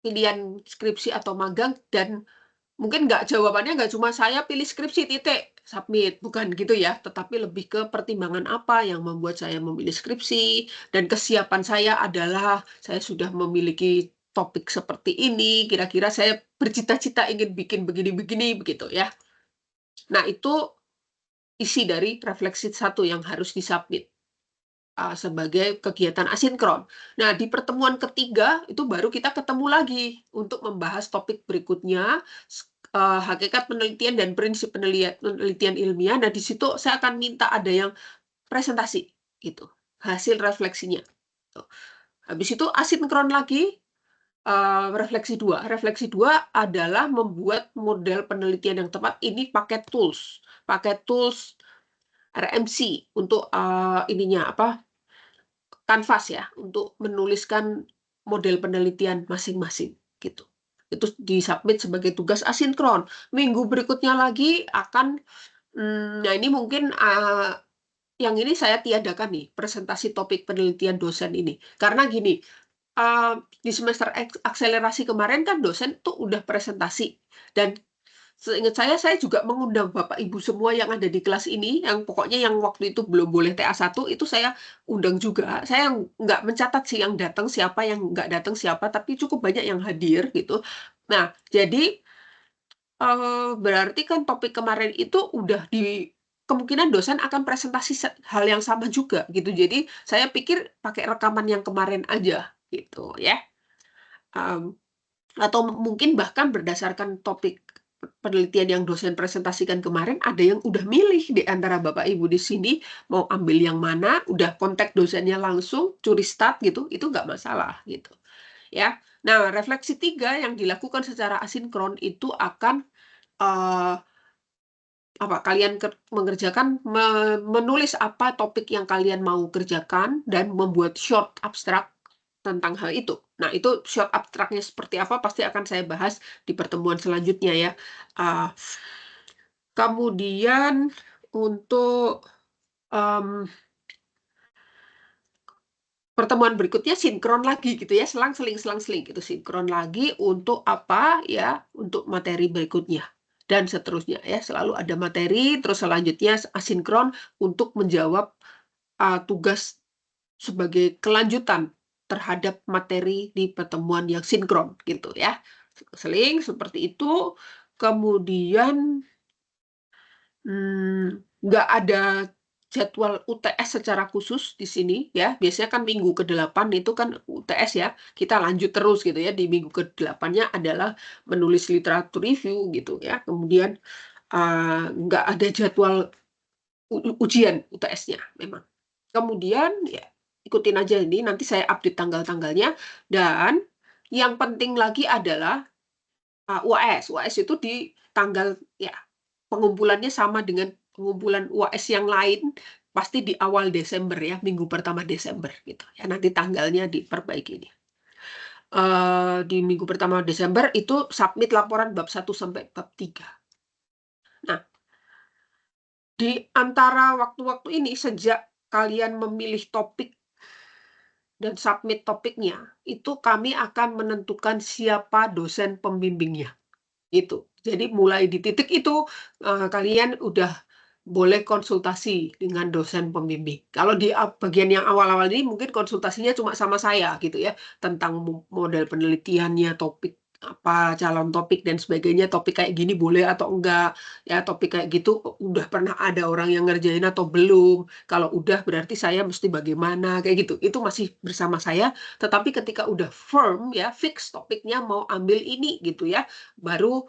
pilihan skripsi atau magang dan mungkin jawabannya nggak cuma saya pilih skripsi titik submit, bukan gitu ya, tetapi lebih ke pertimbangan apa yang membuat saya memilih skripsi dan kesiapan saya adalah saya sudah memiliki topik seperti ini, kira-kira saya bercita-cita ingin bikin begini-begini begitu ya. Nah, itu isi dari refleksi 1 yang harus disubmit sebagai kegiatan asinkron. Nah, di pertemuan ketiga itu baru kita ketemu lagi untuk membahas topik berikutnya, hakikat penelitian dan prinsip penelitian ilmiah. Nah, di situ saya akan minta ada yang presentasi, gitu, hasil refleksinya. Habis itu asinkron lagi, refleksi 2. Refleksi 2 adalah membuat model penelitian yang tepat. Ini pakai tools RMC untuk ininya kanvas ya untuk menuliskan model penelitian masing-masing gitu. Itu disubmit sebagai tugas asinkron. Minggu berikutnya lagi akan nah ini mungkin yang ini saya tiadakan nih presentasi topik penelitian dosen ini. Karena gini, di semester akselerasi kemarin kan dosen tuh udah presentasi dan seingat saya juga mengundang Bapak Ibu semua yang ada di kelas ini, yang pokoknya yang waktu itu belum boleh TA1, itu saya undang juga. Saya nggak mencatat sih yang datang siapa, yang nggak datang siapa, tapi cukup banyak yang hadir gitu. Nah, jadi berarti kan topik kemarin itu udah kemungkinan dosen akan presentasi hal yang sama juga gitu. Jadi saya pikir pakai rekaman yang kemarin aja gitu ya. Atau mungkin bahkan berdasarkan topik penelitian yang dosen presentasikan kemarin, ada yang udah milih di antara Bapak Ibu di sini mau ambil yang mana, udah kontak dosennya langsung, curi start gitu, itu nggak masalah gitu ya. Nah, refleksi 3 yang dilakukan secara asinkron itu akan kalian mengerjakan menulis apa topik yang kalian mau kerjakan dan membuat short abstrak tentang hal itu. Nah, itu short abstraknya seperti apa pasti akan saya bahas di pertemuan selanjutnya ya. Kemudian untuk pertemuan berikutnya sinkron lagi gitu ya, selang-seling gitu, sinkron lagi untuk apa ya, untuk materi berikutnya dan seterusnya ya, selalu ada materi, terus selanjutnya asinkron untuk menjawab tugas sebagai kelanjutan terhadap materi di pertemuan yang sinkron gitu ya. Seling seperti itu. Kemudian nggak ada jadwal UTS secara khusus di sini ya. Biasanya kan minggu ke-8 itu kan UTS ya. Kita lanjut terus gitu ya. Di minggu ke-8-nya adalah menulis literatur review gitu ya. Kemudian nggak ada jadwal ujian UTS-nya memang. Kemudian ya ikutin aja ini, nanti saya update tanggal-tanggalnya. Dan yang penting lagi adalah UAS. UAS itu di tanggal ya pengumpulannya sama dengan pengumpulan UAS yang lain, pasti di awal Desember ya, minggu pertama Desember gitu. Ya nanti tanggalnya diperbaiki ini. Di minggu pertama Desember itu submit laporan bab 1 sampai bab 3. Nah, di antara waktu-waktu ini sejak kalian memilih topik dan submit topiknya, itu kami akan menentukan siapa dosen pembimbingnya. Gitu. Jadi mulai di titik itu kalian udah boleh konsultasi dengan dosen pembimbing. Kalau di bagian yang awal-awal ini mungkin konsultasinya cuma sama saya gitu ya, tentang model penelitiannya, topik apa, calon topik dan sebagainya, topik kayak gini boleh atau enggak, ya topik kayak gitu udah pernah ada orang yang ngerjain atau belum. Kalau udah berarti saya mesti bagaimana, kayak gitu. Itu masih bersama saya, tetapi ketika udah firm ya, fix topiknya mau ambil ini gitu ya, baru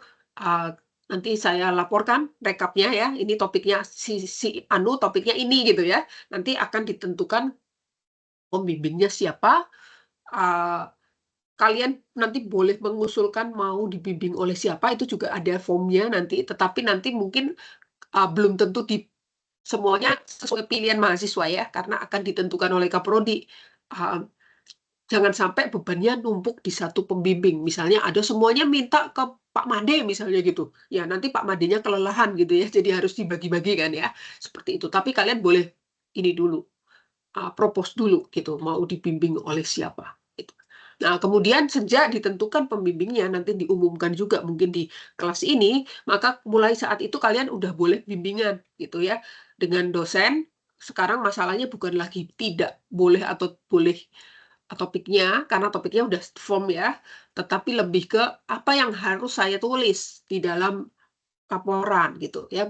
nanti saya laporkan rekapnya ya, ini topiknya si Anu, topiknya ini gitu ya. Nanti akan ditentukan pembimbingnya siapa. Kalian nanti boleh mengusulkan mau dibimbing oleh siapa, itu juga ada formnya nanti. Tetapi nanti mungkin belum tentu semuanya sesuai pilihan mahasiswa ya, karena akan ditentukan oleh Kaprodi. Jangan sampai bebannya numpuk di satu pembimbing. Misalnya ada semuanya minta ke Pak Made misalnya gitu. Ya nanti Pak Madenya kelelahan gitu ya. Jadi harus dibagi-bagi kan ya. Seperti itu. Tapi kalian boleh ini dulu. Propose dulu gitu. Mau dibimbing oleh siapa. Gitu. Nah kemudian sejak ditentukan pembimbingnya, nanti diumumkan juga mungkin di kelas ini, maka mulai saat itu kalian udah boleh bimbingan gitu ya. Dengan dosen, sekarang masalahnya bukan lagi tidak boleh atau boleh topiknya, karena topiknya udah form ya, tetapi lebih ke apa yang harus saya tulis di dalam laporan gitu ya.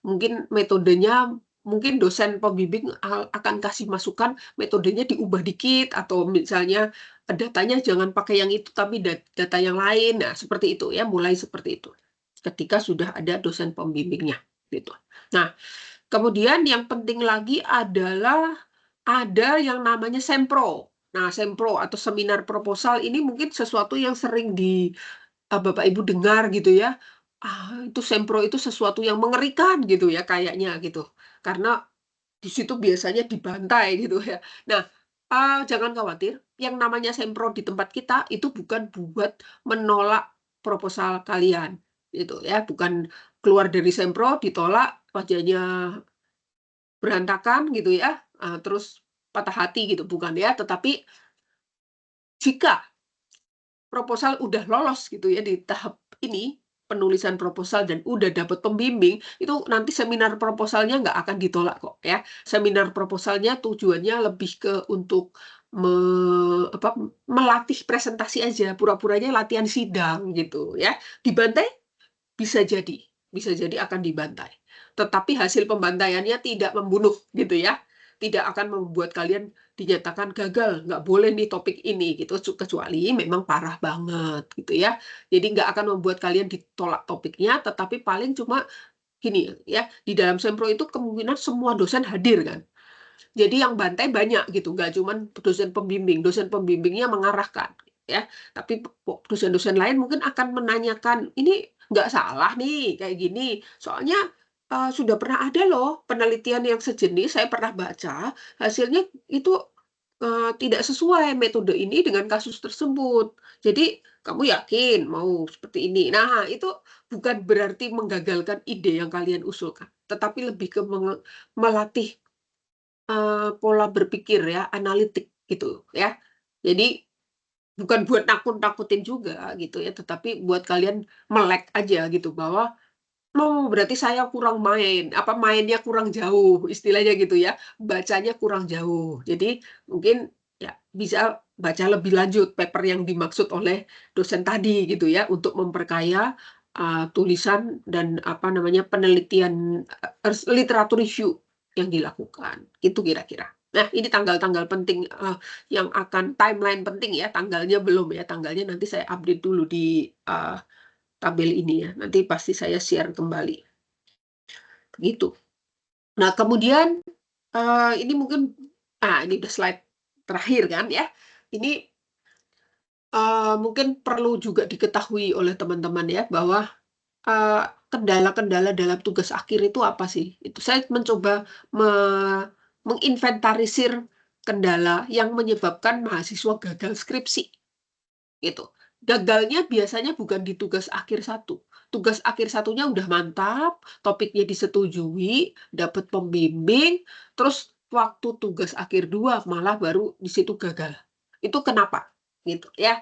Mungkin metodenya, mungkin dosen pembimbing akan kasih masukan metodenya diubah dikit, atau misalnya datanya jangan pakai yang itu tapi data yang lain. Nah, seperti itu ya, mulai seperti itu. Ketika sudah ada dosen pembimbingnya gitu. Nah, kemudian yang penting lagi adalah ada yang namanya sempro. Nah, sempro atau seminar proposal ini mungkin sesuatu yang sering Bapak Ibu dengar gitu ya. Itu sempro itu sesuatu yang mengerikan gitu ya kayaknya gitu. Karena di situ biasanya dibantai gitu ya. Nah, jangan khawatir, yang namanya sempro di tempat kita itu bukan buat menolak proposal kalian gitu ya, bukan keluar dari sempro ditolak wajahnya berantakan gitu ya, terus patah hati gitu, bukan ya. Tetapi jika proposal udah lolos gitu ya di tahap ini, penulisan proposal dan udah dapet pembimbing, itu nanti seminar proposalnya nggak akan ditolak kok ya. Seminar proposalnya tujuannya lebih ke untuk melatih presentasi aja, pura-puranya latihan sidang gitu ya. Dibantai bisa jadi akan dibantai. Tetapi hasil pembantaiannya tidak membunuh gitu ya. Tidak akan membuat kalian dinyatakan gagal, nggak boleh nih topik ini gitu, kecuali memang parah banget gitu ya. Jadi nggak akan membuat kalian ditolak topiknya, tetapi paling cuma gini ya, di dalam sempro itu kemungkinan semua dosen hadir kan. Jadi yang bantai banyak gitu, nggak cuma dosen pembimbingnya mengarahkan ya, tapi dosen-dosen lain mungkin akan menanyakan, ini nggak salah nih kayak gini, soalnya sudah pernah ada loh penelitian yang sejenis, saya pernah baca, hasilnya itu tidak sesuai metode ini dengan kasus tersebut. Jadi kamu yakin mau seperti ini? Nah, itu bukan berarti menggagalkan ide yang kalian usulkan, tetapi lebih ke melatih pola berpikir ya, analitik gitu ya. Jadi bukan buat nakut-nakutin juga gitu ya, tetapi buat kalian melek aja gitu bahwa, "Oh, berarti saya kurang main, apa, mainnya kurang jauh," istilahnya gitu ya, bacanya kurang jauh. Jadi mungkin ya bisa baca lebih lanjut paper yang dimaksud oleh dosen tadi gitu ya, untuk memperkaya, tulisan dan apa namanya, penelitian, literatur review yang dilakukan, itu kira-kira. Nah, ini tanggal-tanggal penting, yang akan timeline penting ya, tanggalnya belum ya, tanggalnya nanti saya update dulu di, tabel ini ya, nanti pasti saya share kembali, gitu. Nah, kemudian, ini mungkin ini udah slide terakhir kan ya, ini, mungkin perlu juga diketahui oleh teman-teman ya, bahwa, kendala-kendala dalam tugas akhir itu apa sih? Itu saya mencoba menginventarisir kendala yang menyebabkan mahasiswa gagal skripsi. Gitu. Gagalnya biasanya bukan di tugas akhir satu. Tugas akhir satunya udah mantap, topiknya disetujui, dapat pembimbing, terus waktu tugas akhir 2 malah baru di situ gagal. Itu kenapa? Gitu ya.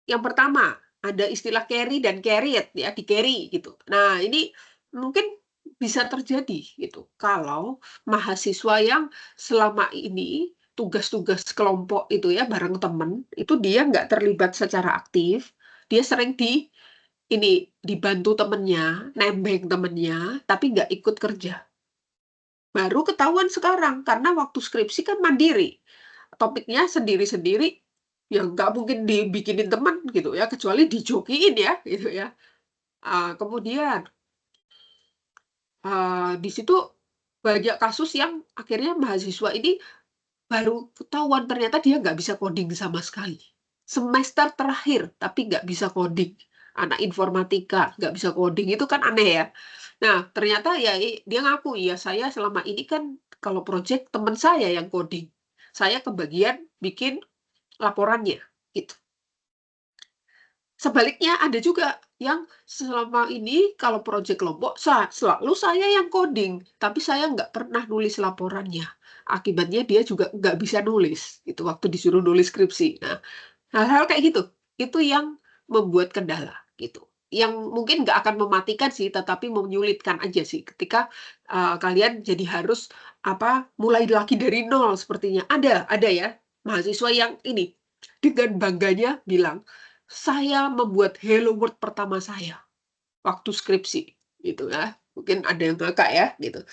Yang pertama, ada istilah carry dan carried ya, di-carry gitu. Nah, ini mungkin bisa terjadi gitu kalau mahasiswa yang selama ini tugas-tugas kelompok itu ya bareng temen, itu dia nggak terlibat secara aktif, dia sering dibantu temennya, nembeng temennya, tapi nggak ikut kerja. Baru ketahuan sekarang, karena waktu skripsi kan mandiri. Topiknya sendiri-sendiri, ya nggak mungkin dibikinin teman gitu ya, kecuali dijokiin ya, gitu ya. Kemudian, di situ banyak kasus yang akhirnya mahasiswa ini baru ketahuan ternyata dia nggak bisa coding sama sekali. Semester terakhir, tapi nggak bisa coding. Anak informatika nggak bisa coding, itu kan aneh ya. Nah, ternyata ya dia ngaku, "Ya saya selama ini kan kalau project teman saya yang coding. Saya kebagian bikin laporannya," gitu. Sebaliknya ada juga yang selama ini kalau proyek kelompok selalu saya yang coding, tapi saya nggak pernah nulis laporannya. Akibatnya dia juga nggak bisa nulis, itu waktu disuruh nulis skripsi. Nah, hal-hal kayak gitu, itu yang membuat kendala, gitu. Yang mungkin nggak akan mematikan sih, tetapi menyulitkan aja sih ketika, kalian jadi harus, mulai lagi dari nol sepertinya. Ada ya, mahasiswa yang ini, dengan bangganya bilang, "Saya membuat Hello World pertama saya, waktu skripsi." Gitu ya. Mungkin ada yang ngakak ya, gitu.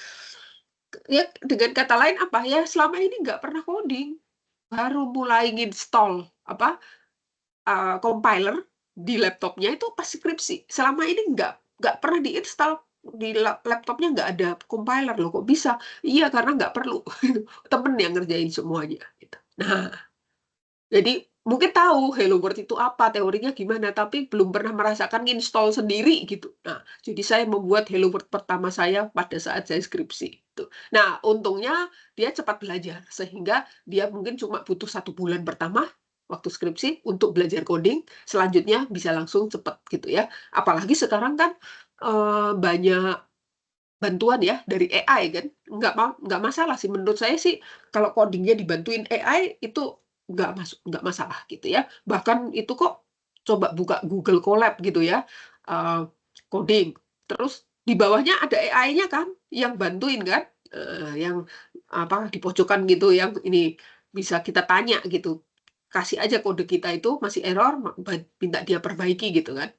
Ya, dengan kata lain apa, ya selama ini nggak pernah coding, baru mulai nginstall, compiler di laptopnya itu pas skripsi. Selama ini nggak pernah diinstal, di laptopnya nggak ada compiler loh, kok bisa? Iya, karena nggak perlu, temen yang ngerjain semuanya, gitu. Nah, jadi mungkin tahu Hello World itu apa, teorinya gimana, tapi belum pernah merasakan nginstall sendiri gitu. Nah, jadi saya membuat Hello World pertama saya pada saat saya skripsi, gitu. Nah, untungnya dia cepat belajar, sehingga dia mungkin cuma butuh 1 bulan pertama waktu skripsi untuk belajar coding, selanjutnya bisa langsung cepat gitu ya. Apalagi sekarang kan, banyak bantuan ya dari AI kan, nggak masalah sih menurut saya sih kalau coding-nya dibantuin AI itu nggak masalah gitu ya. Bahkan itu kok coba buka Google Colab gitu ya, coding, terus di bawahnya ada AI-nya kan yang bantuin kan, yang di pojokan gitu yang ini bisa kita tanya gitu, kasih aja kode kita itu masih error, minta dia perbaiki gitu kan.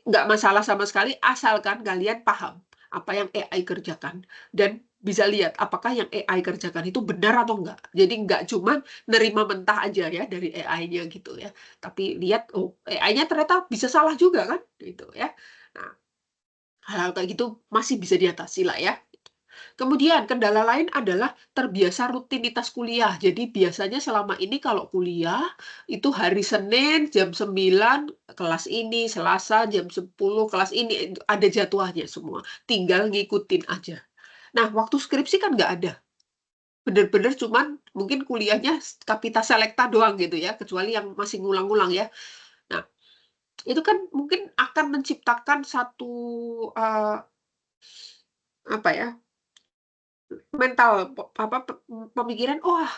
nggak masalah sama sekali, asalkan kalian paham apa yang AI kerjakan. Dan bisa lihat apakah yang AI kerjakan itu benar atau enggak. Jadi nggak cuma nerima mentah aja ya dari AI-nya gitu ya. Tapi lihat, oh AI-nya ternyata bisa salah juga kan, gitu ya. Nah, hal-hal kayak gitu masih bisa diatasi lah ya. Kemudian kendala lain adalah terbiasa rutinitas kuliah. Jadi biasanya selama ini kalau kuliah itu hari Senin jam 9 kelas ini, Selasa jam 10 kelas ini, ada jadwalnya semua. Tinggal ngikutin aja. Nah, waktu skripsi kan nggak ada. Bener-bener cuman mungkin kuliahnya kapita selekta doang gitu ya, kecuali yang masih ngulang-ngulang ya. Nah, itu kan mungkin akan menciptakan satu, apa ya, mental pemikiran, "Wah,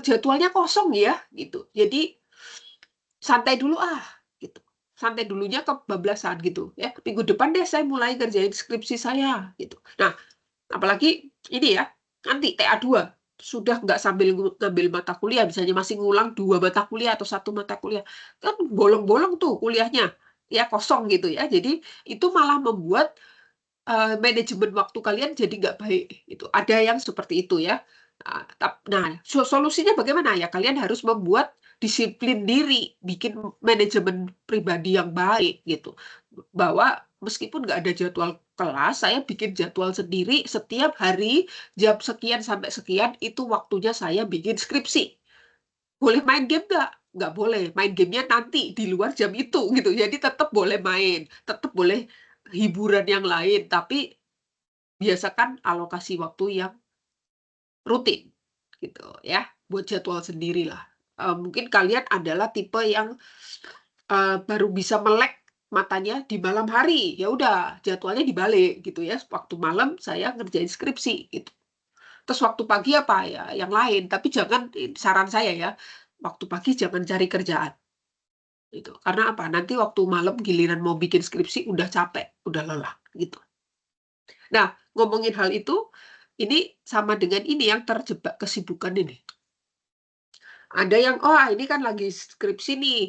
jadwalnya kosong ya," gitu. Jadi, santai dulu ah, gitu. Santai dulunya kebablasan gitu ya. Minggu depan deh saya mulai kerjain skripsi saya, gitu. Nah, apalagi ini ya, nanti TA2, sudah nggak sambil ngambil mata kuliah, misalnya masih ngulang 2 mata kuliah atau 1 mata kuliah, kan bolong-bolong tuh kuliahnya, ya kosong gitu ya. Jadi, itu malah membuat manajemen waktu kalian jadi nggak baik, gitu. Ada yang seperti itu ya. Nah, solusinya bagaimana? Ya kalian harus membuat disiplin diri, bikin manajemen pribadi yang baik, gitu. Bahwa meskipun nggak ada jadwal kelas, saya bikin jadwal sendiri setiap hari jam sekian sampai sekian, itu waktunya saya bikin skripsi. Boleh main game nggak? Nggak boleh. Main gamenya nanti, di luar jam itu, gitu. Jadi tetap boleh main, tetap boleh hiburan yang lain, tapi biasakan alokasi waktu yang rutin, gitu ya, buat jadwal sendirilah. Mungkin kalian adalah tipe yang, baru bisa melek matanya di malam hari, ya udah jadwalnya dibalik gitu ya, waktu malam saya ngerjain skripsi gitu. Terus waktu pagi apa, ya yang lain, tapi jangan saran saya ya, waktu pagi jangan cari kerjaan, gitu. Karena apa, nanti waktu malam giliran mau bikin skripsi udah capek, udah lelah, gitu. Nah, ngomongin hal itu, ini sama dengan ini yang terjebak kesibukan ini. Ada yang, "Oh, ini kan lagi skripsi nih,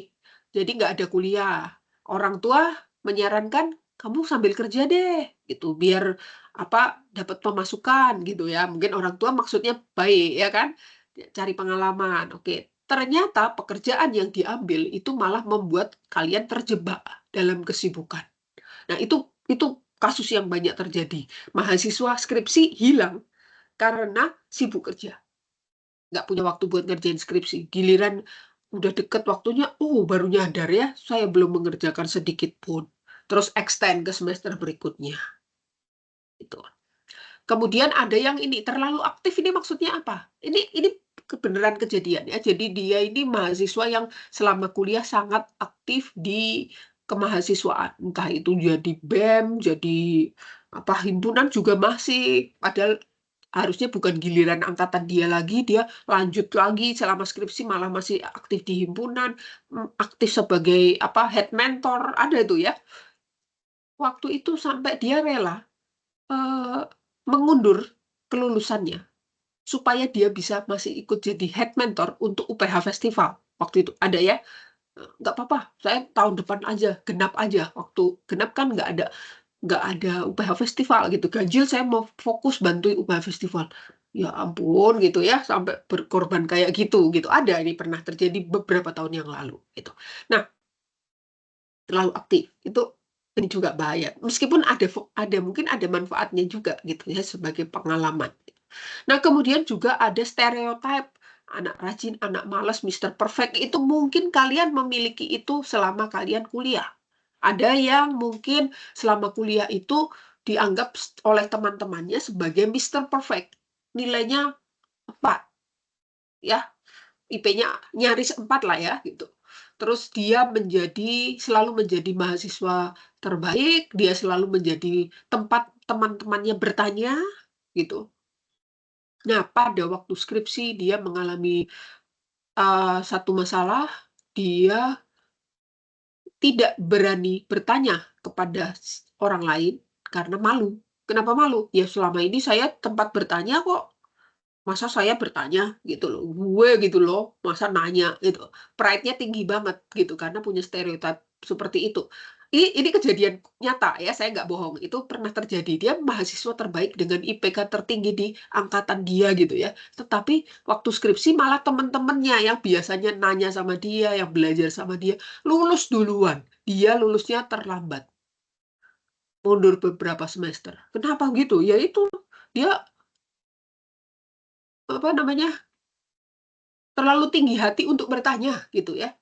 jadi nggak ada kuliah." Orang tua menyarankan, "Kamu sambil kerja deh," gitu, "biar apa, dapat pemasukan," gitu ya. Mungkin orang tua maksudnya baik, ya kan? Cari pengalaman, oke. Ternyata pekerjaan yang diambil itu malah membuat kalian terjebak dalam kesibukan. Nah, itu kasus yang banyak terjadi. Mahasiswa skripsi hilang karena sibuk kerja, nggak punya waktu buat ngerjain skripsi. Giliran udah deket waktunya, baru nyadar ya, saya belum mengerjakan sedikit pun. Terus extend ke semester berikutnya, gitu. Kemudian ada yang ini, terlalu aktif ini maksudnya apa? Ini kebenaran kejadian ya. Jadi dia ini mahasiswa yang selama kuliah sangat aktif di kemahasiswaan. Entah itu jadi BEM, jadi apa himpunan juga masih. Padahal harusnya bukan giliran angkatan dia lagi, dia lanjut lagi selama skripsi malah masih aktif di himpunan, aktif sebagai apa head mentor, ada itu ya. Waktu itu sampai dia rela Eee, mengundur kelulusannya, supaya dia bisa masih ikut jadi head mentor untuk UPH Festival, waktu itu ada ya, "Nggak apa-apa, saya tahun depan aja, genap aja." Waktu genap kan nggak ada UPH Festival gitu, ganjil saya mau fokus bantuin UPH Festival. Ya ampun gitu ya, sampai berkorban kayak gitu, gitu. Ada ini pernah terjadi beberapa tahun yang lalu, gitu. Nah, terlalu aktif, itu ini juga bahaya. Meskipun ada mungkin ada manfaatnya juga gitu ya sebagai pengalaman. Nah, kemudian juga ada stereotype anak rajin, anak malas, Mister Perfect itu mungkin kalian memiliki itu selama kalian kuliah. Ada yang mungkin selama kuliah itu dianggap oleh teman-temannya sebagai Mister Perfect. Nilainya 4 ya, IP-nya nyaris 4 lah ya gitu. Terus dia selalu menjadi mahasiswa terbaik, dia selalu menjadi tempat teman-temannya bertanya gitu. Nah, pada waktu skripsi dia mengalami, satu masalah, dia tidak berani bertanya kepada orang lain karena malu. Kenapa malu? Ya selama ini saya tempat bertanya kok. Masa saya bertanya gitu loh, gue gitu loh, masa nanya gitu. Pride-nya tinggi banget gitu karena punya stereotip seperti itu. Ini kejadian nyata ya, saya nggak bohong. Itu pernah terjadi. Dia mahasiswa terbaik dengan IPK tertinggi di angkatan dia gitu ya. Tetapi waktu skripsi malah teman-temannya yang biasanya nanya sama dia, yang belajar sama dia, lulus duluan. Dia lulusnya terlambat. Mundur beberapa semester. Kenapa gitu? Ya itu, dia apa namanya? Terlalu tinggi hati untuk bertanya gitu ya.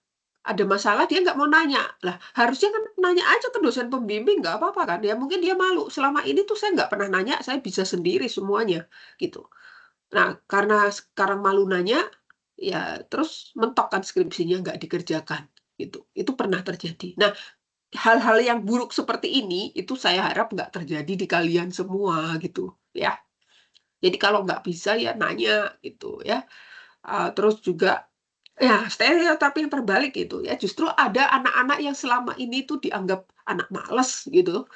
Ada masalah dia nggak mau nanya. Lah, harusnya kan nanya aja ke dosen pembimbing, nggak apa-apa kan. Ya mungkin dia malu. Selama ini tuh saya nggak pernah nanya, saya bisa sendiri semuanya gitu. Nah, karena sekarang malu nanya, ya terus mentok kan skripsinya nggak dikerjakan gitu. Itu pernah terjadi. Nah, hal-hal yang buruk seperti ini itu saya harap nggak terjadi di kalian semua gitu ya. Jadi kalau nggak bisa ya nanya gitu ya. Terus juga ya, stereotip yang terbalik gitu ya. Justru ada anak-anak yang selama ini tuh dianggap anak malas gitu.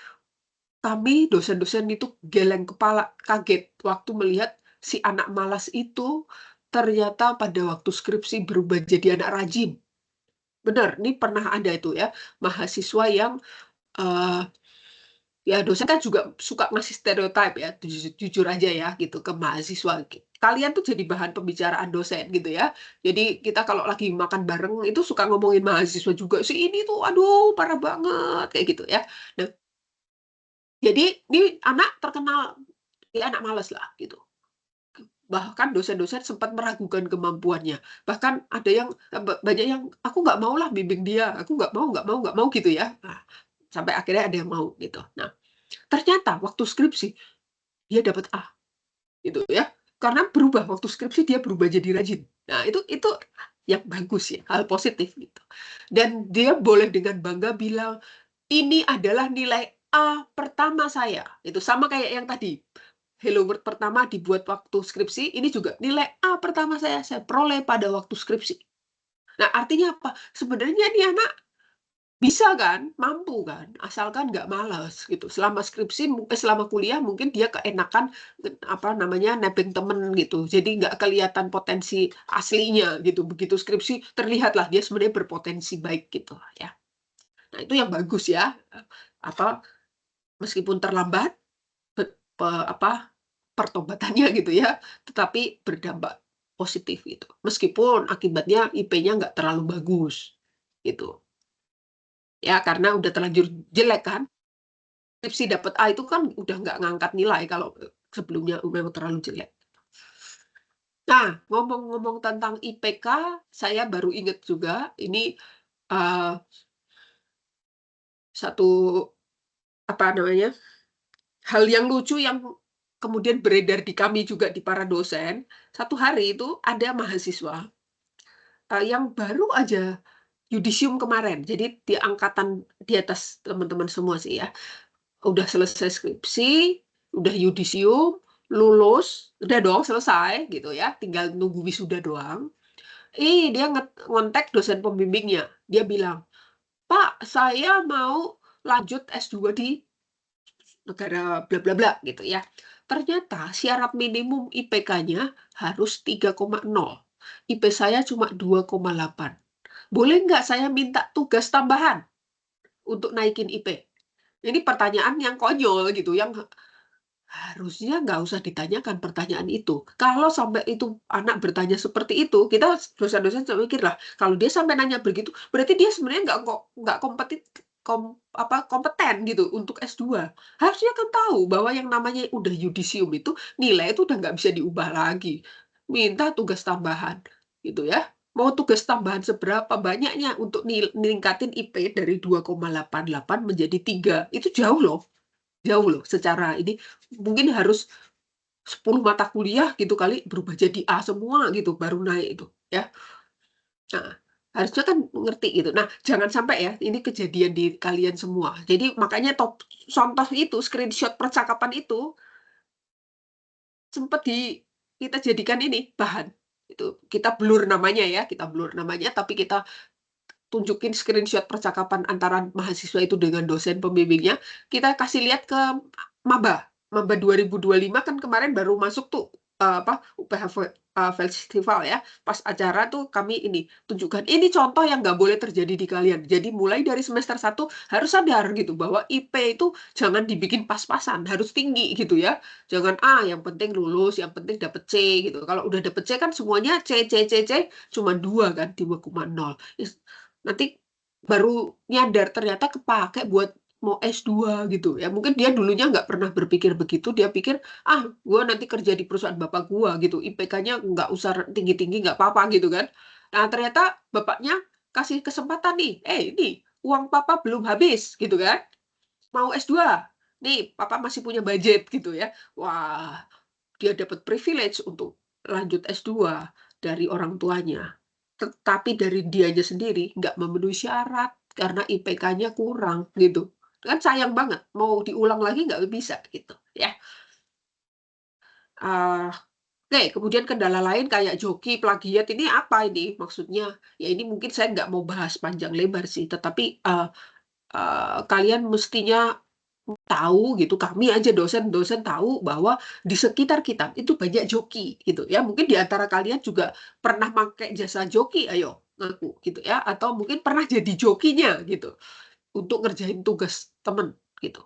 Kami dosen-dosen itu geleng kepala, kaget waktu melihat si anak malas itu ternyata pada waktu skripsi berubah jadi anak rajin. Benar, ini pernah ada itu ya, mahasiswa yang, eee, ya dosen kan juga suka ngasih stereotip ya, jujur aja ya gitu ke mahasiswa. Kalian tuh jadi bahan pembicaraan dosen gitu ya. Jadi kita kalau lagi makan bareng itu suka ngomongin mahasiswa juga, "Si ini tuh aduh parah banget," kayak gitu ya. Nah, jadi ini anak terkenal dia anak malas lah gitu. Bahkan dosen-dosen sempat meragukan kemampuannya. Bahkan ada yang banyak yang, "Aku nggak mau lah bimbing dia, aku nggak mau," gitu ya. Nah, sampai akhirnya ada yang mau gitu. Nah, ternyata waktu skripsi dia dapat A, gitu ya. Karena berubah, waktu skripsi dia berubah jadi rajin. Nah, itu yang bagus ya, hal positif gitu. Dan dia boleh dengan bangga bilang, "Ini adalah nilai A pertama saya." Itu sama kayak yang tadi, Hello World pertama dibuat waktu skripsi, ini juga nilai A pertama saya peroleh pada waktu skripsi. Nah, artinya apa? Sebenarnya ini anak bisa kan, mampu kan, asalkan nggak malas gitu. Selama skripsi selama kuliah mungkin dia keenakan, apa namanya, nebeng temen gitu. Jadi nggak kelihatan potensi aslinya gitu. Begitu skripsi terlihatlah dia sebenarnya berpotensi baik gitu ya. Nah itu yang bagus ya, apa, meskipun terlambat, apa, pertobatannya gitu ya, tetapi berdampak positif gitu. Meskipun akibatnya IP-nya nggak terlalu bagus, gitu. Ya karena udah terlanjur jelek kan. Skripsi dapat A itu kan udah nggak ngangkat nilai kalau, sebelumnya memang terlalu jelek. Nah, ngomong-ngomong tentang IPK, saya baru ingat juga ini, eee, satu, apa namanya, hal yang lucu yang kemudian beredar di kami juga di para dosen. Satu hari itu ada mahasiswa, yang baru aja yudisium kemarin. Jadi di angkatan di atas teman-teman semua sih ya. Udah selesai skripsi, udah yudisium, lulus, udah dong selesai gitu ya, tinggal nunggu wisuda doang. Dia ngontak dosen pembimbingnya. Dia bilang, "Pak, saya mau lanjut S2 di negara bla bla bla," gitu ya. Ternyata syarat minimum IPK-nya harus 3,0. IP saya cuma 2,8. Boleh nggak saya minta tugas tambahan untuk naikin IP? Ini pertanyaan yang konyol gitu, yang harusnya nggak usah ditanyakan pertanyaan itu. Kalau sampai itu anak bertanya seperti itu, kita dosen-dosen mikir lah, kalau dia sampai nanya begitu, berarti dia sebenarnya nggak kompeten gitu untuk S2. Harusnya kan tahu bahwa yang namanya udah yudisium itu, nilai itu udah nggak bisa diubah lagi. Minta tugas tambahan, gitu ya. Mau tugas tambahan seberapa banyaknya untuk ningkatin IP dari 2,88 menjadi 3, itu jauh loh. Jauh loh secara ini, mungkin harus 10 mata kuliah gitu kali berubah jadi A semua gitu baru naik itu ya. Nah, harusnya kan ngerti gitu. Nah, jangan sampai ya ini kejadian di kalian semua. Jadi makanya contoh itu screenshot percakapan itu sempat kita jadikan ini bahan. Itu kita blur namanya ya, kita blur namanya tapi kita tunjukin screenshot percakapan antara mahasiswa itu dengan dosen pembimbingnya, kita kasih lihat ke maba. Maba 2025 kan kemarin baru masuk tuh. UPH Festival ya, pas acara tuh kami ini tunjukkan, ini contoh yang nggak boleh terjadi di kalian. Jadi mulai dari semester 1 harus sadar gitu bahwa IP itu jangan dibikin pas-pasan, harus tinggi gitu ya. Jangan yang penting lulus, yang penting dapet C gitu. Kalau udah dapet C kan semuanya C C C C cuma 2 kan, 2,0. Nanti baru nyadar ternyata kepake buat mau S2 gitu ya. Mungkin dia dulunya nggak pernah berpikir begitu, dia pikir gue nanti kerja di perusahaan bapak gue gitu, IPK-nya nggak usah tinggi-tinggi, nggak apa-apa gitu kan. Nah, ternyata bapaknya kasih kesempatan nih, ini uang papa belum habis gitu kan, mau S2, nih papa masih punya budget gitu ya. Wah, dia dapat privilege untuk lanjut S2 dari orang tuanya. Tetapi dari dianya sendiri nggak memenuhi syarat karena IPK-nya kurang gitu. Kan sayang banget, mau diulang lagi nggak bisa gitu ya. Ah, Oke, kemudian kendala lain kayak joki, plagiat ini apa ini maksudnya? Ya ini mungkin saya nggak mau bahas panjang lebar sih, tetapi kalian mestinya tahu gitu, kami aja dosen-dosen tahu bahwa di sekitar kita itu banyak joki gitu ya. Mungkin di antara kalian juga pernah pakai jasa joki, ayo ngaku gitu ya, atau mungkin pernah jadi jokinya gitu untuk ngerjain tugas temen gitu.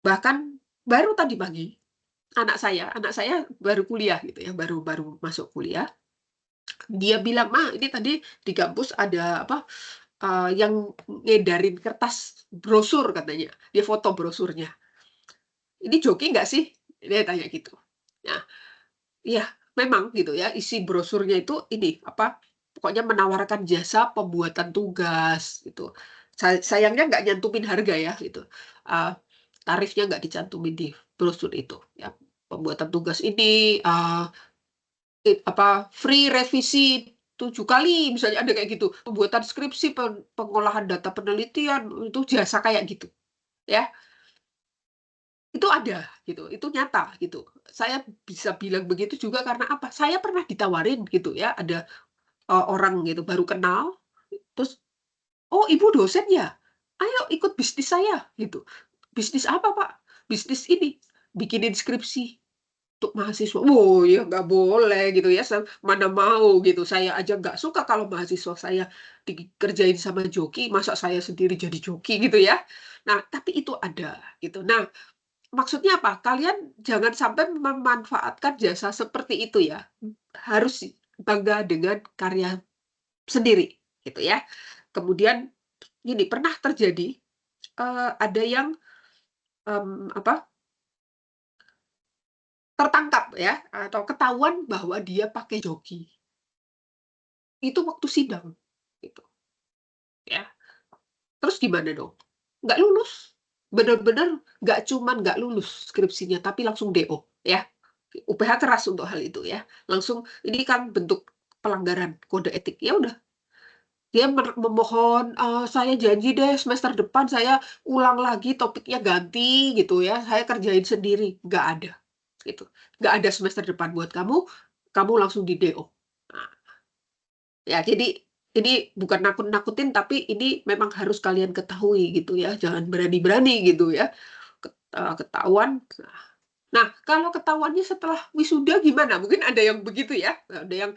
Bahkan baru tadi pagi anak saya baru kuliah gitu ya, baru baru masuk kuliah. Dia bilang, "Ma, ini tadi di kampus ada apa, yang ngedarin kertas brosur," katanya. Dia foto brosurnya. "Ini joki nggak sih?" Dia tanya gitu. Nah, iya, memang gitu ya, isi brosurnya itu ini, apa, pokoknya menawarkan jasa pembuatan tugas gitu. Sayangnya nggak nyantumin harga ya gitu. Eee, Tarifnya nggak dicantumin di brosur itu ya. Pembuatan tugas ini, free revisi 7 kali, misalnya ada kayak gitu. Pembuatan skripsi, pengolahan data penelitian, itu jasa kayak gitu, ya. Itu ada, gitu, itu nyata, gitu. Saya bisa bilang begitu juga karena apa, saya pernah ditawarin gitu ya, ada, orang gitu baru kenal, terus, "Oh, Ibu dosen ya? Ayo ikut bisnis saya," gitu. "Bisnis apa, Pak?" "Bisnis ini, bikinin skripsi." Untuk mahasiswa, oh ya nggak boleh gitu ya, mana mau gitu, saya aja nggak suka kalau mahasiswa saya dikerjain sama joki, masa saya sendiri jadi joki gitu ya. Nah, tapi itu ada gitu. Nah, maksudnya apa? Kalian jangan sampai memanfaatkan jasa seperti itu ya. Harus bangga dengan karya sendiri gitu ya. Kemudian gini, pernah terjadi, ada yang, apa, tertangkap ya, atau ketahuan bahwa dia pakai joki. Itu waktu sidang, gitu, ya. Terus gimana dong? Nggak lulus. Bener-bener nggak cuman nggak lulus skripsinya, tapi langsung DO, ya. UPH keras untuk hal itu ya. Langsung ini kan bentuk pelanggaran kode etik. Ya udah, dia memohon, "Saya janji deh semester depan saya ulang lagi, topiknya ganti," gitu ya, "saya kerjain sendiri." Nggak ada, gitu. Nggak ada semester depan buat kamu, kamu langsung di-DO. Nah, ya, jadi ini bukan nakut-nakutin, tapi ini memang harus kalian ketahui gitu ya, jangan berani-berani gitu ya, ketahuan. Nah, kalau ketahuannya setelah wisuda gimana? Mungkin ada yang begitu ya, ada yang,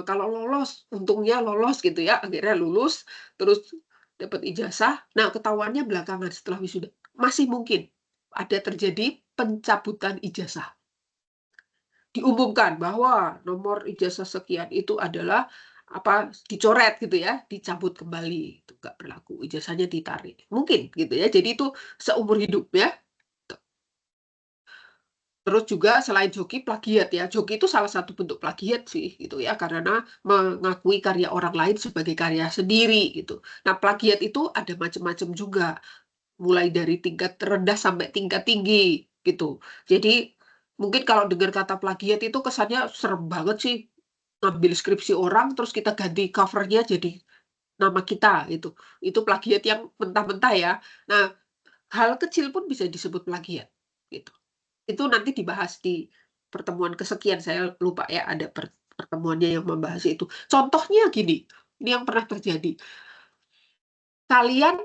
kalau lolos, untungnya lolos gitu ya, akhirnya lulus, terus dapat ijazah, nah ketahuannya belakangan setelah wisuda. Masih mungkin ada terjadi pencabutan ijazah. Diumumkan bahwa nomor ijazah sekian itu adalah dicoret gitu ya, dicabut kembali, itu nggak berlaku, ijazahnya ditarik. Mungkin gitu ya, jadi itu seumur hidup ya. Terus juga selain joki, plagiat ya. Joki itu salah satu bentuk plagiat sih gitu ya, karena mengakui karya orang lain sebagai karya sendiri gitu. Nah, plagiat itu ada macam-macam juga, mulai dari tingkat rendah sampai tingkat tinggi gitu. Jadi mungkin kalau dengar kata plagiat itu kesannya serem banget sih, ngambil skripsi orang terus kita ganti cover-nya jadi nama kita gitu. Itu plagiat yang mentah-mentah ya. Nah, hal kecil pun bisa disebut plagiat gitu. Itu nanti dibahas di pertemuan kesekian, saya lupa ya ada pertemuannya yang membahas itu. Contohnya gini, ini yang pernah terjadi. Kalian,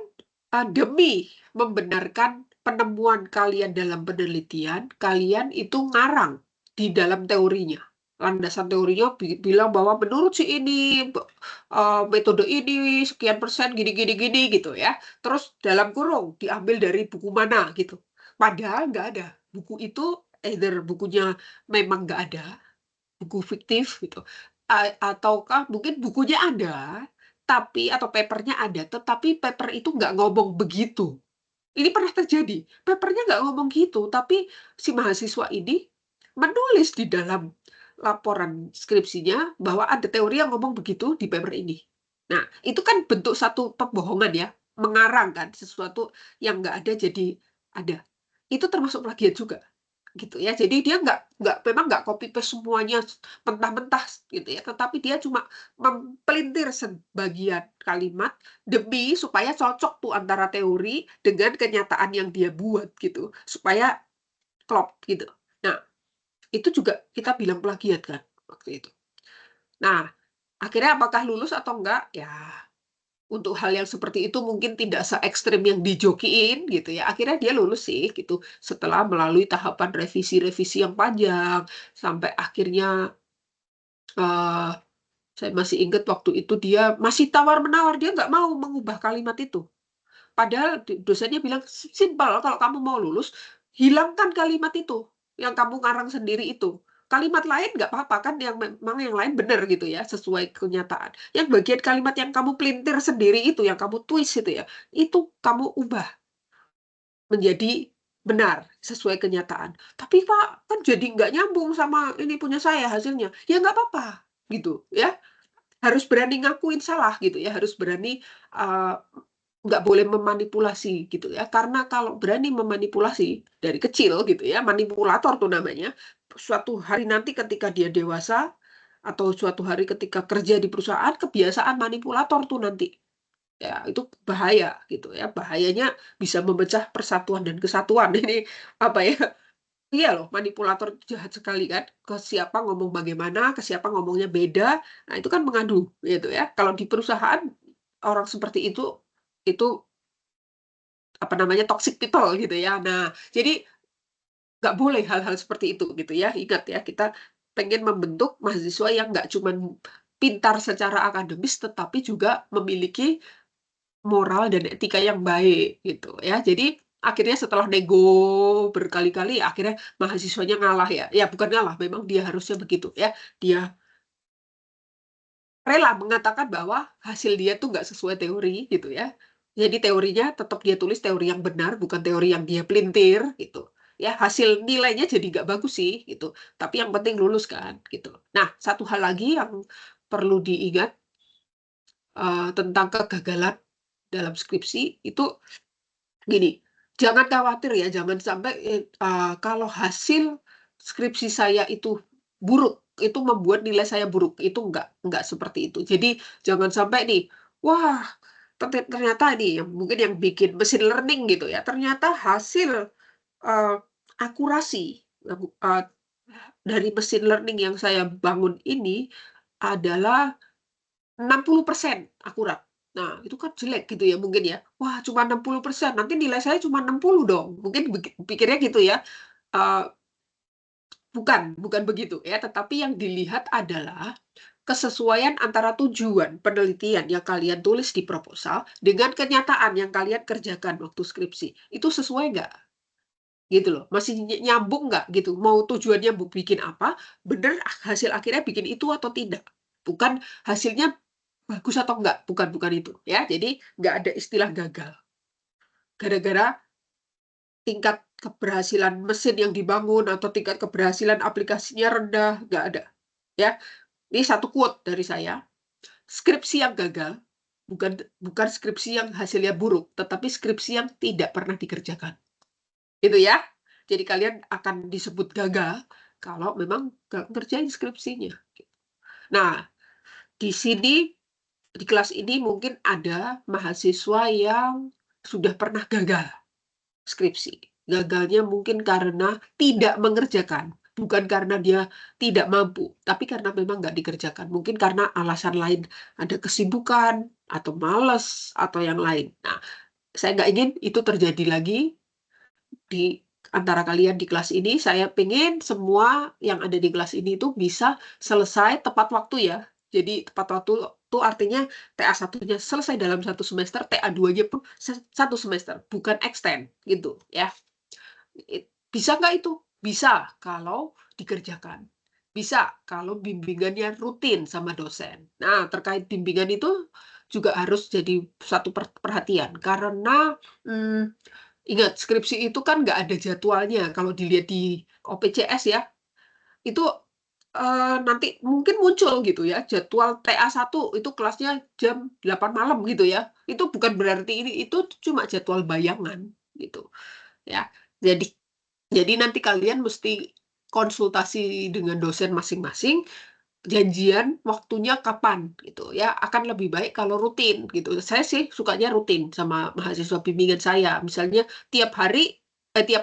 demi membenarkan penemuan kalian dalam penelitian, kalian itu ngarang. di dalam teorinya. Landasan teorinya bilang bahwa menurut si ini, metode ini sekian persen gini gitu ya. Terus dalam kurung diambil dari buku mana gitu. Padahal nggak ada. Buku itu either bukunya memang nggak ada, buku fiktif gitu, ataukah mungkin bukunya ada, tapi atau paper-nya ada, tetapi paper itu nggak ngomong begitu. Ini pernah terjadi, paper-nya nggak ngomong gitu, tapi si mahasiswa ini menulis di dalam laporan skripsinya bahwa ada teori yang ngomong begitu di paper ini. Nah, itu kan bentuk satu pembohongan ya, mengarang kan sesuatu yang nggak ada jadi ada. Itu termasuk plagiat juga gitu ya. Jadi dia memang nggak copy paste semuanya mentah-mentah gitu ya, tetapi dia cuma mempelintir sebagian kalimat demi supaya cocok tuh antara teori dengan kenyataan yang dia buat gitu, supaya klop gitu. Nah, itu juga kita bilang plagiat kan waktu itu. Nah, akhirnya apakah lulus atau enggak? Ya, untuk hal yang seperti itu mungkin tidak se-ekstrem yang dijokiin gitu ya. Akhirnya dia lulus sih gitu setelah melalui tahapan revisi-revisi yang panjang sampai akhirnya eh, saya masih ingat waktu itu dia masih tawar-menawar, dia nggak mau mengubah kalimat itu. Padahal dosennya bilang simpel, kalau kamu mau lulus hilangkan kalimat itu yang kamu ngarang sendiri itu. Kalimat lain nggak apa-apa kan yang memang yang lain benar gitu ya sesuai kenyataan. Yang bagian kalimat yang kamu pelintir sendiri itu yang kamu twist itu ya, itu kamu ubah menjadi benar sesuai kenyataan. Tapi Pak kan jadi nggak nyambung sama ini punya saya hasilnya. Ya nggak apa-apa gitu ya. Harus berani ngakuin salah gitu ya. Harus berani uh, nggak boleh memanipulasi gitu ya, karena kalau berani memanipulasi dari kecil gitu ya, manipulator tuh namanya, suatu hari nanti ketika dia dewasa atau suatu hari ketika kerja di perusahaan, kebiasaan manipulator tuh nanti. Ya, itu bahaya gitu ya. Bahayanya bisa memecah persatuan dan kesatuan. Ini apa ya? Iya loh, manipulator itu jahat sekali kan. Ke siapa ngomong bagaimana, ke siapa ngomongnya beda. Nah, itu kan mengadu gitu ya. Kalau di perusahaan orang seperti itu apa namanya, toxic people gitu ya. Nah, jadi nggak boleh hal-hal seperti itu gitu ya. Ingat ya, kita pengen membentuk mahasiswa yang nggak cuman pintar secara akademis, tetapi juga memiliki moral dan etika yang baik gitu ya. Jadi akhirnya setelah nego berkali-kali, akhirnya mahasiswanya ngalah ya. Ya bukan ngalah, memang dia harusnya begitu ya. Dia rela mengatakan bahwa hasil dia tuh nggak sesuai teori gitu ya. Jadi teorinya tetap dia tulis teori yang benar, bukan teori yang dia pelintir gitu. Ya, hasil nilainya jadi nggak bagus sih gitu. Tapi yang penting lulus kan gitu. Nah, satu hal lagi yang perlu diingat tentang kegagalan dalam skripsi itu gini, jangan khawatir ya, jangan sampai kalau hasil skripsi saya itu buruk, itu membuat nilai saya buruk, itu enggak seperti itu. Jadi jangan sampai nih, wah ternyata nih yang mungkin yang bikin machine learning gitu ya, ternyata hasil eee, akurasi dari machine learning yang saya bangun ini adalah 60% akurat. Nah, itu kan jelek gitu ya mungkin ya. Wah, cuma 60%, nanti nilai saya cuma 60 dong. Mungkin pikirnya gitu ya. Eee, bukan begitu ya, tetapi yang dilihat adalah kesesuaian antara tujuan penelitian yang kalian tulis di proposal dengan kenyataan yang kalian kerjakan waktu skripsi. Itu sesuai nggak? Gitu loh. Masih nyambung nggak gitu? Mau tujuannya bikin apa, bener hasil akhirnya bikin itu atau tidak. Bukan hasilnya bagus atau enggak, bukan itu, ya. Jadi nggak ada istilah gagal. Gara-gara tingkat keberhasilan mesin yang dibangun atau tingkat keberhasilan aplikasinya rendah, nggak ada. Ya, ini satu quote dari saya. Skripsi yang gagal bukan bukan skripsi yang hasilnya buruk, tetapi skripsi yang tidak pernah dikerjakan. Itu ya. Jadi kalian akan disebut gagal kalau memang nggak ngerjain skripsinya. Nah, di sini di kelas ini mungkin ada mahasiswa yang sudah pernah gagal skripsi. Gagalnya mungkin karena tidak mengerjakan. Bukan karena dia tidak mampu, tapi karena memang nggak dikerjakan. Mungkin karena alasan lain, ada kesibukan, atau males, atau yang lain. Nah, saya nggak ingin itu terjadi lagi di antara kalian di kelas ini, saya pengen semua yang ada di kelas ini itu bisa selesai tepat waktu ya. Jadi tepat waktu itu artinya TA1-nya selesai dalam 1 semester, TA2-nya pun 1 semester, bukan extend gitu ya. Bisa nggak itu? Bisa kalau dikerjakan. Bisa kalau bimbingannya rutin sama dosen. Nah, terkait bimbingan itu juga harus jadi satu perhatian karena ingat, skripsi itu kan nggak ada jadwalnya. Kalau dilihat di OPCS ya, itu nanti mungkin muncul gitu ya, jadwal TA1 itu kelasnya jam 8 malam gitu ya. Itu bukan berarti itu cuma jadwal bayangan gitu ya. Jadi nanti kalian mesti konsultasi dengan dosen masing-masing, janjian waktunya kapan gitu ya. Akan lebih baik kalau rutin gitu. Saya sih sukanya rutin sama mahasiswa bimbingan saya. Misalnya tiap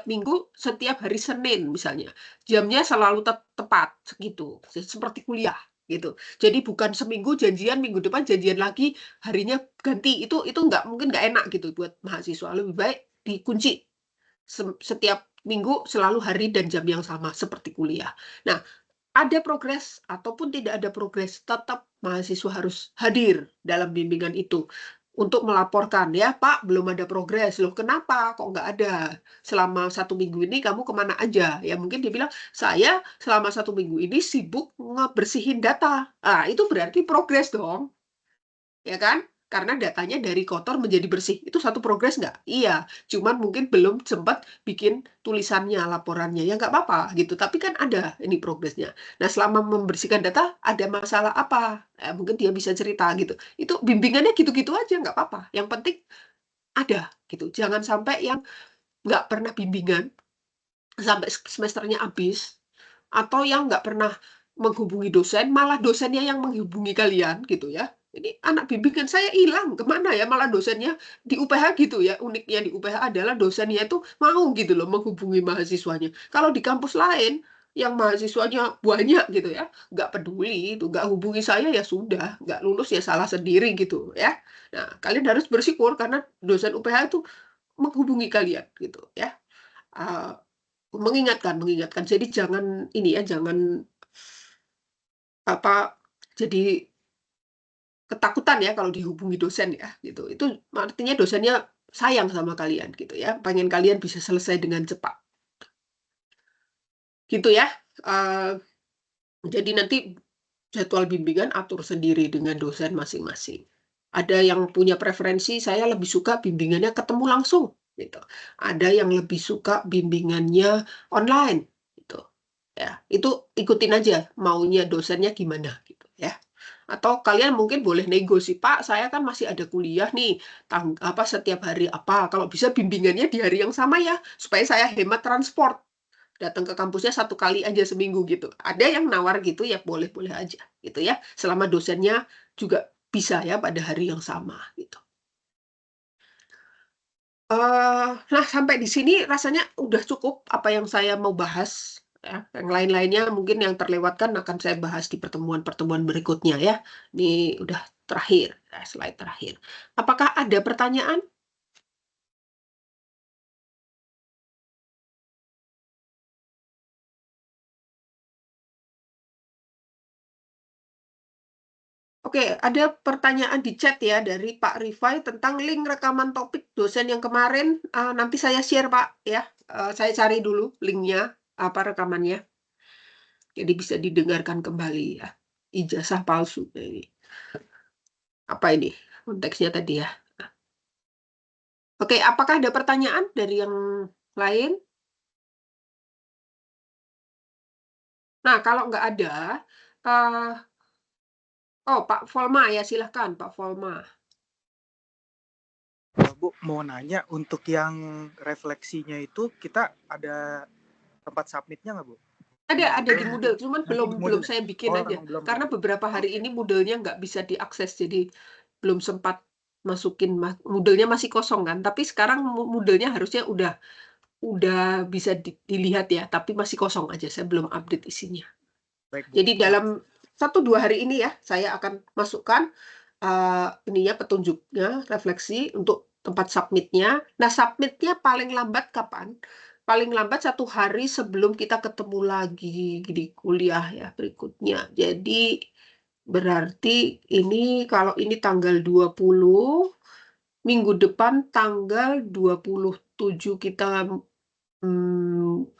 minggu setiap hari Senin misalnya. Jamnya selalu tepat segitu. Seperti kuliah gitu. Jadi bukan seminggu janjian, minggu depan janjian lagi, harinya ganti. Itu mungkin nggak enak gitu buat mahasiswa. Lebih baik dikunci setiap minggu selalu hari dan jam yang sama seperti kuliah. Nah, ada progres ataupun tidak ada progres, tetap mahasiswa harus hadir dalam bimbingan itu untuk melaporkan, ya Pak, belum ada progres. Loh, kenapa? Kok nggak ada? Selama 1 minggu ini kamu kemana aja? Ya mungkin dia bilang, saya selama 1 minggu ini sibuk ngebersihin data. Ah, itu berarti progres dong. Ya kan? Karena datanya dari kotor menjadi bersih. Itu satu progres nggak? Iya. Cuman mungkin belum sempat bikin tulisannya, laporannya. Ya nggak apa-apa gitu. Tapi kan ada ini progresnya. Nah, selama membersihkan data, ada masalah apa? Mungkin dia bisa cerita gitu. Itu bimbingannya gitu-gitu aja, nggak apa-apa. Yang penting ada gitu. Jangan sampai yang nggak pernah bimbingan, sampai semesternya habis, atau yang nggak pernah menghubungi dosen, malah dosennya yang menghubungi kalian gitu ya. Ini anak bimbingan saya hilang kemana ya, malah dosennya di UPH gitu ya. Uniknya di UPH adalah dosennya itu mau gitu loh menghubungi mahasiswanya. Kalau di kampus lain yang mahasiswanya banyak gitu ya, nggak peduli itu, nggak hubungi saya ya sudah, nggak lulus ya salah sendiri gitu ya. Nah, kalian harus bersyukur karena dosen UPH itu menghubungi kalian gitu ya. Uh, mengingatkan. Jadi jangan ini ya, jangan apa, jadi ketakutan ya kalau dihubungi dosen ya, gitu. Itu artinya dosennya sayang sama kalian gitu ya, pengen kalian bisa selesai dengan cepat. Gitu ya. Jadi nanti jadwal bimbingan atur sendiri dengan dosen masing-masing. Ada yang punya preferensi, saya lebih suka bimbingannya ketemu langsung gitu. Ada yang lebih suka bimbingannya online gitu. Ya, itu ikutin aja maunya dosennya gimana gitu ya. Atau kalian mungkin boleh nego sih, Pak, saya kan masih ada kuliah nih, setiap hari apa. Kalau bisa bimbingannya di hari yang sama ya, supaya saya hemat transport. Datang ke kampusnya 1 kali aja seminggu gitu. Ada yang nawar gitu ya, boleh-boleh aja gitu ya. Selama dosennya juga bisa ya pada hari yang sama gitu. Nah, sampai di sini rasanya udah cukup apa yang saya mau bahas. Ya. Yang lain-lainnya mungkin yang terlewatkan akan saya bahas di pertemuan-pertemuan berikutnya ya. Ini udah terakhir, slide terakhir. Apakah ada pertanyaan? Oke, ada pertanyaan di chat ya dari Pak Rifai tentang link rekaman topik dosen yang kemarin. Nanti saya share Pak ya. Saya cari dulu linknya, apa rekamannya. Jadi bisa didengarkan kembali ya. Ijazah palsu ini. Apa ini konteksnya tadi ya? Oke, apakah ada pertanyaan dari yang lain? Nah, kalau nggak ada, uh, oh Pak Volma ya, silahkan Pak Volma. Bu, mau nanya untuk yang refleksinya itu kita ada tempat submitnya nggak Bu? Ada di Moodle, cuman belum saya bikin aja. Belum. Karena beberapa hari ini Moodle-nya nggak bisa diakses, jadi belum sempat masukin. Moodle-nya masih kosong kan, tapi sekarang Moodle-nya harusnya udah bisa dilihat ya, tapi masih kosong aja, saya belum update isinya. Baik, Bu. Jadi dalam 1-2 hari ini ya, saya akan masukkan ininya, petunjuknya, refleksi untuk tempat submitnya. Nah, submitnya paling lambat kapan? paling lambat 1 hari sebelum kita ketemu lagi di kuliah ya berikutnya. Jadi berarti ini kalau ini tanggal 20, minggu depan tanggal 27 kita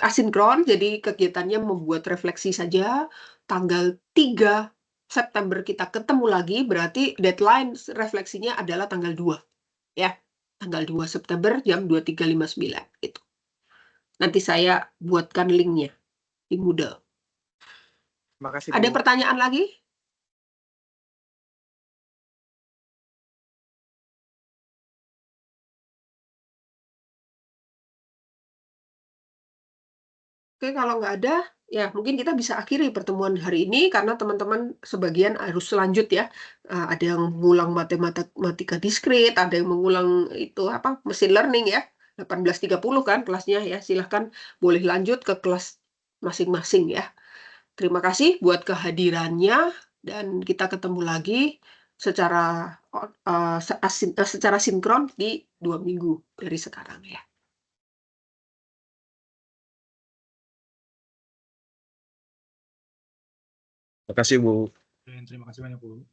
asinkron, jadi kegiatannya membuat refleksi saja. Tanggal 3 September kita ketemu lagi, berarti deadline refleksinya adalah tanggal 2 ya. Tanggal 2 September jam 23.59 gitu. Nanti saya buatkan linknya di Moodle. Makasih, Ada Bu. pertanyaan lagi? Oke, kalau nggak ada, ya mungkin kita bisa akhiri pertemuan hari ini karena teman-teman sebagian harus lanjut ya. Ada yang mengulang matematika diskrit, ada yang mengulang itu apa machine learning ya. 18.30 kan kelasnya ya. Silahkan boleh lanjut ke kelas masing-masing ya. Terima kasih buat kehadirannya dan kita ketemu lagi secara secara sinkron di 2 minggu dari sekarang ya. Terima kasih, Bu. Terima kasih banyak, Bu.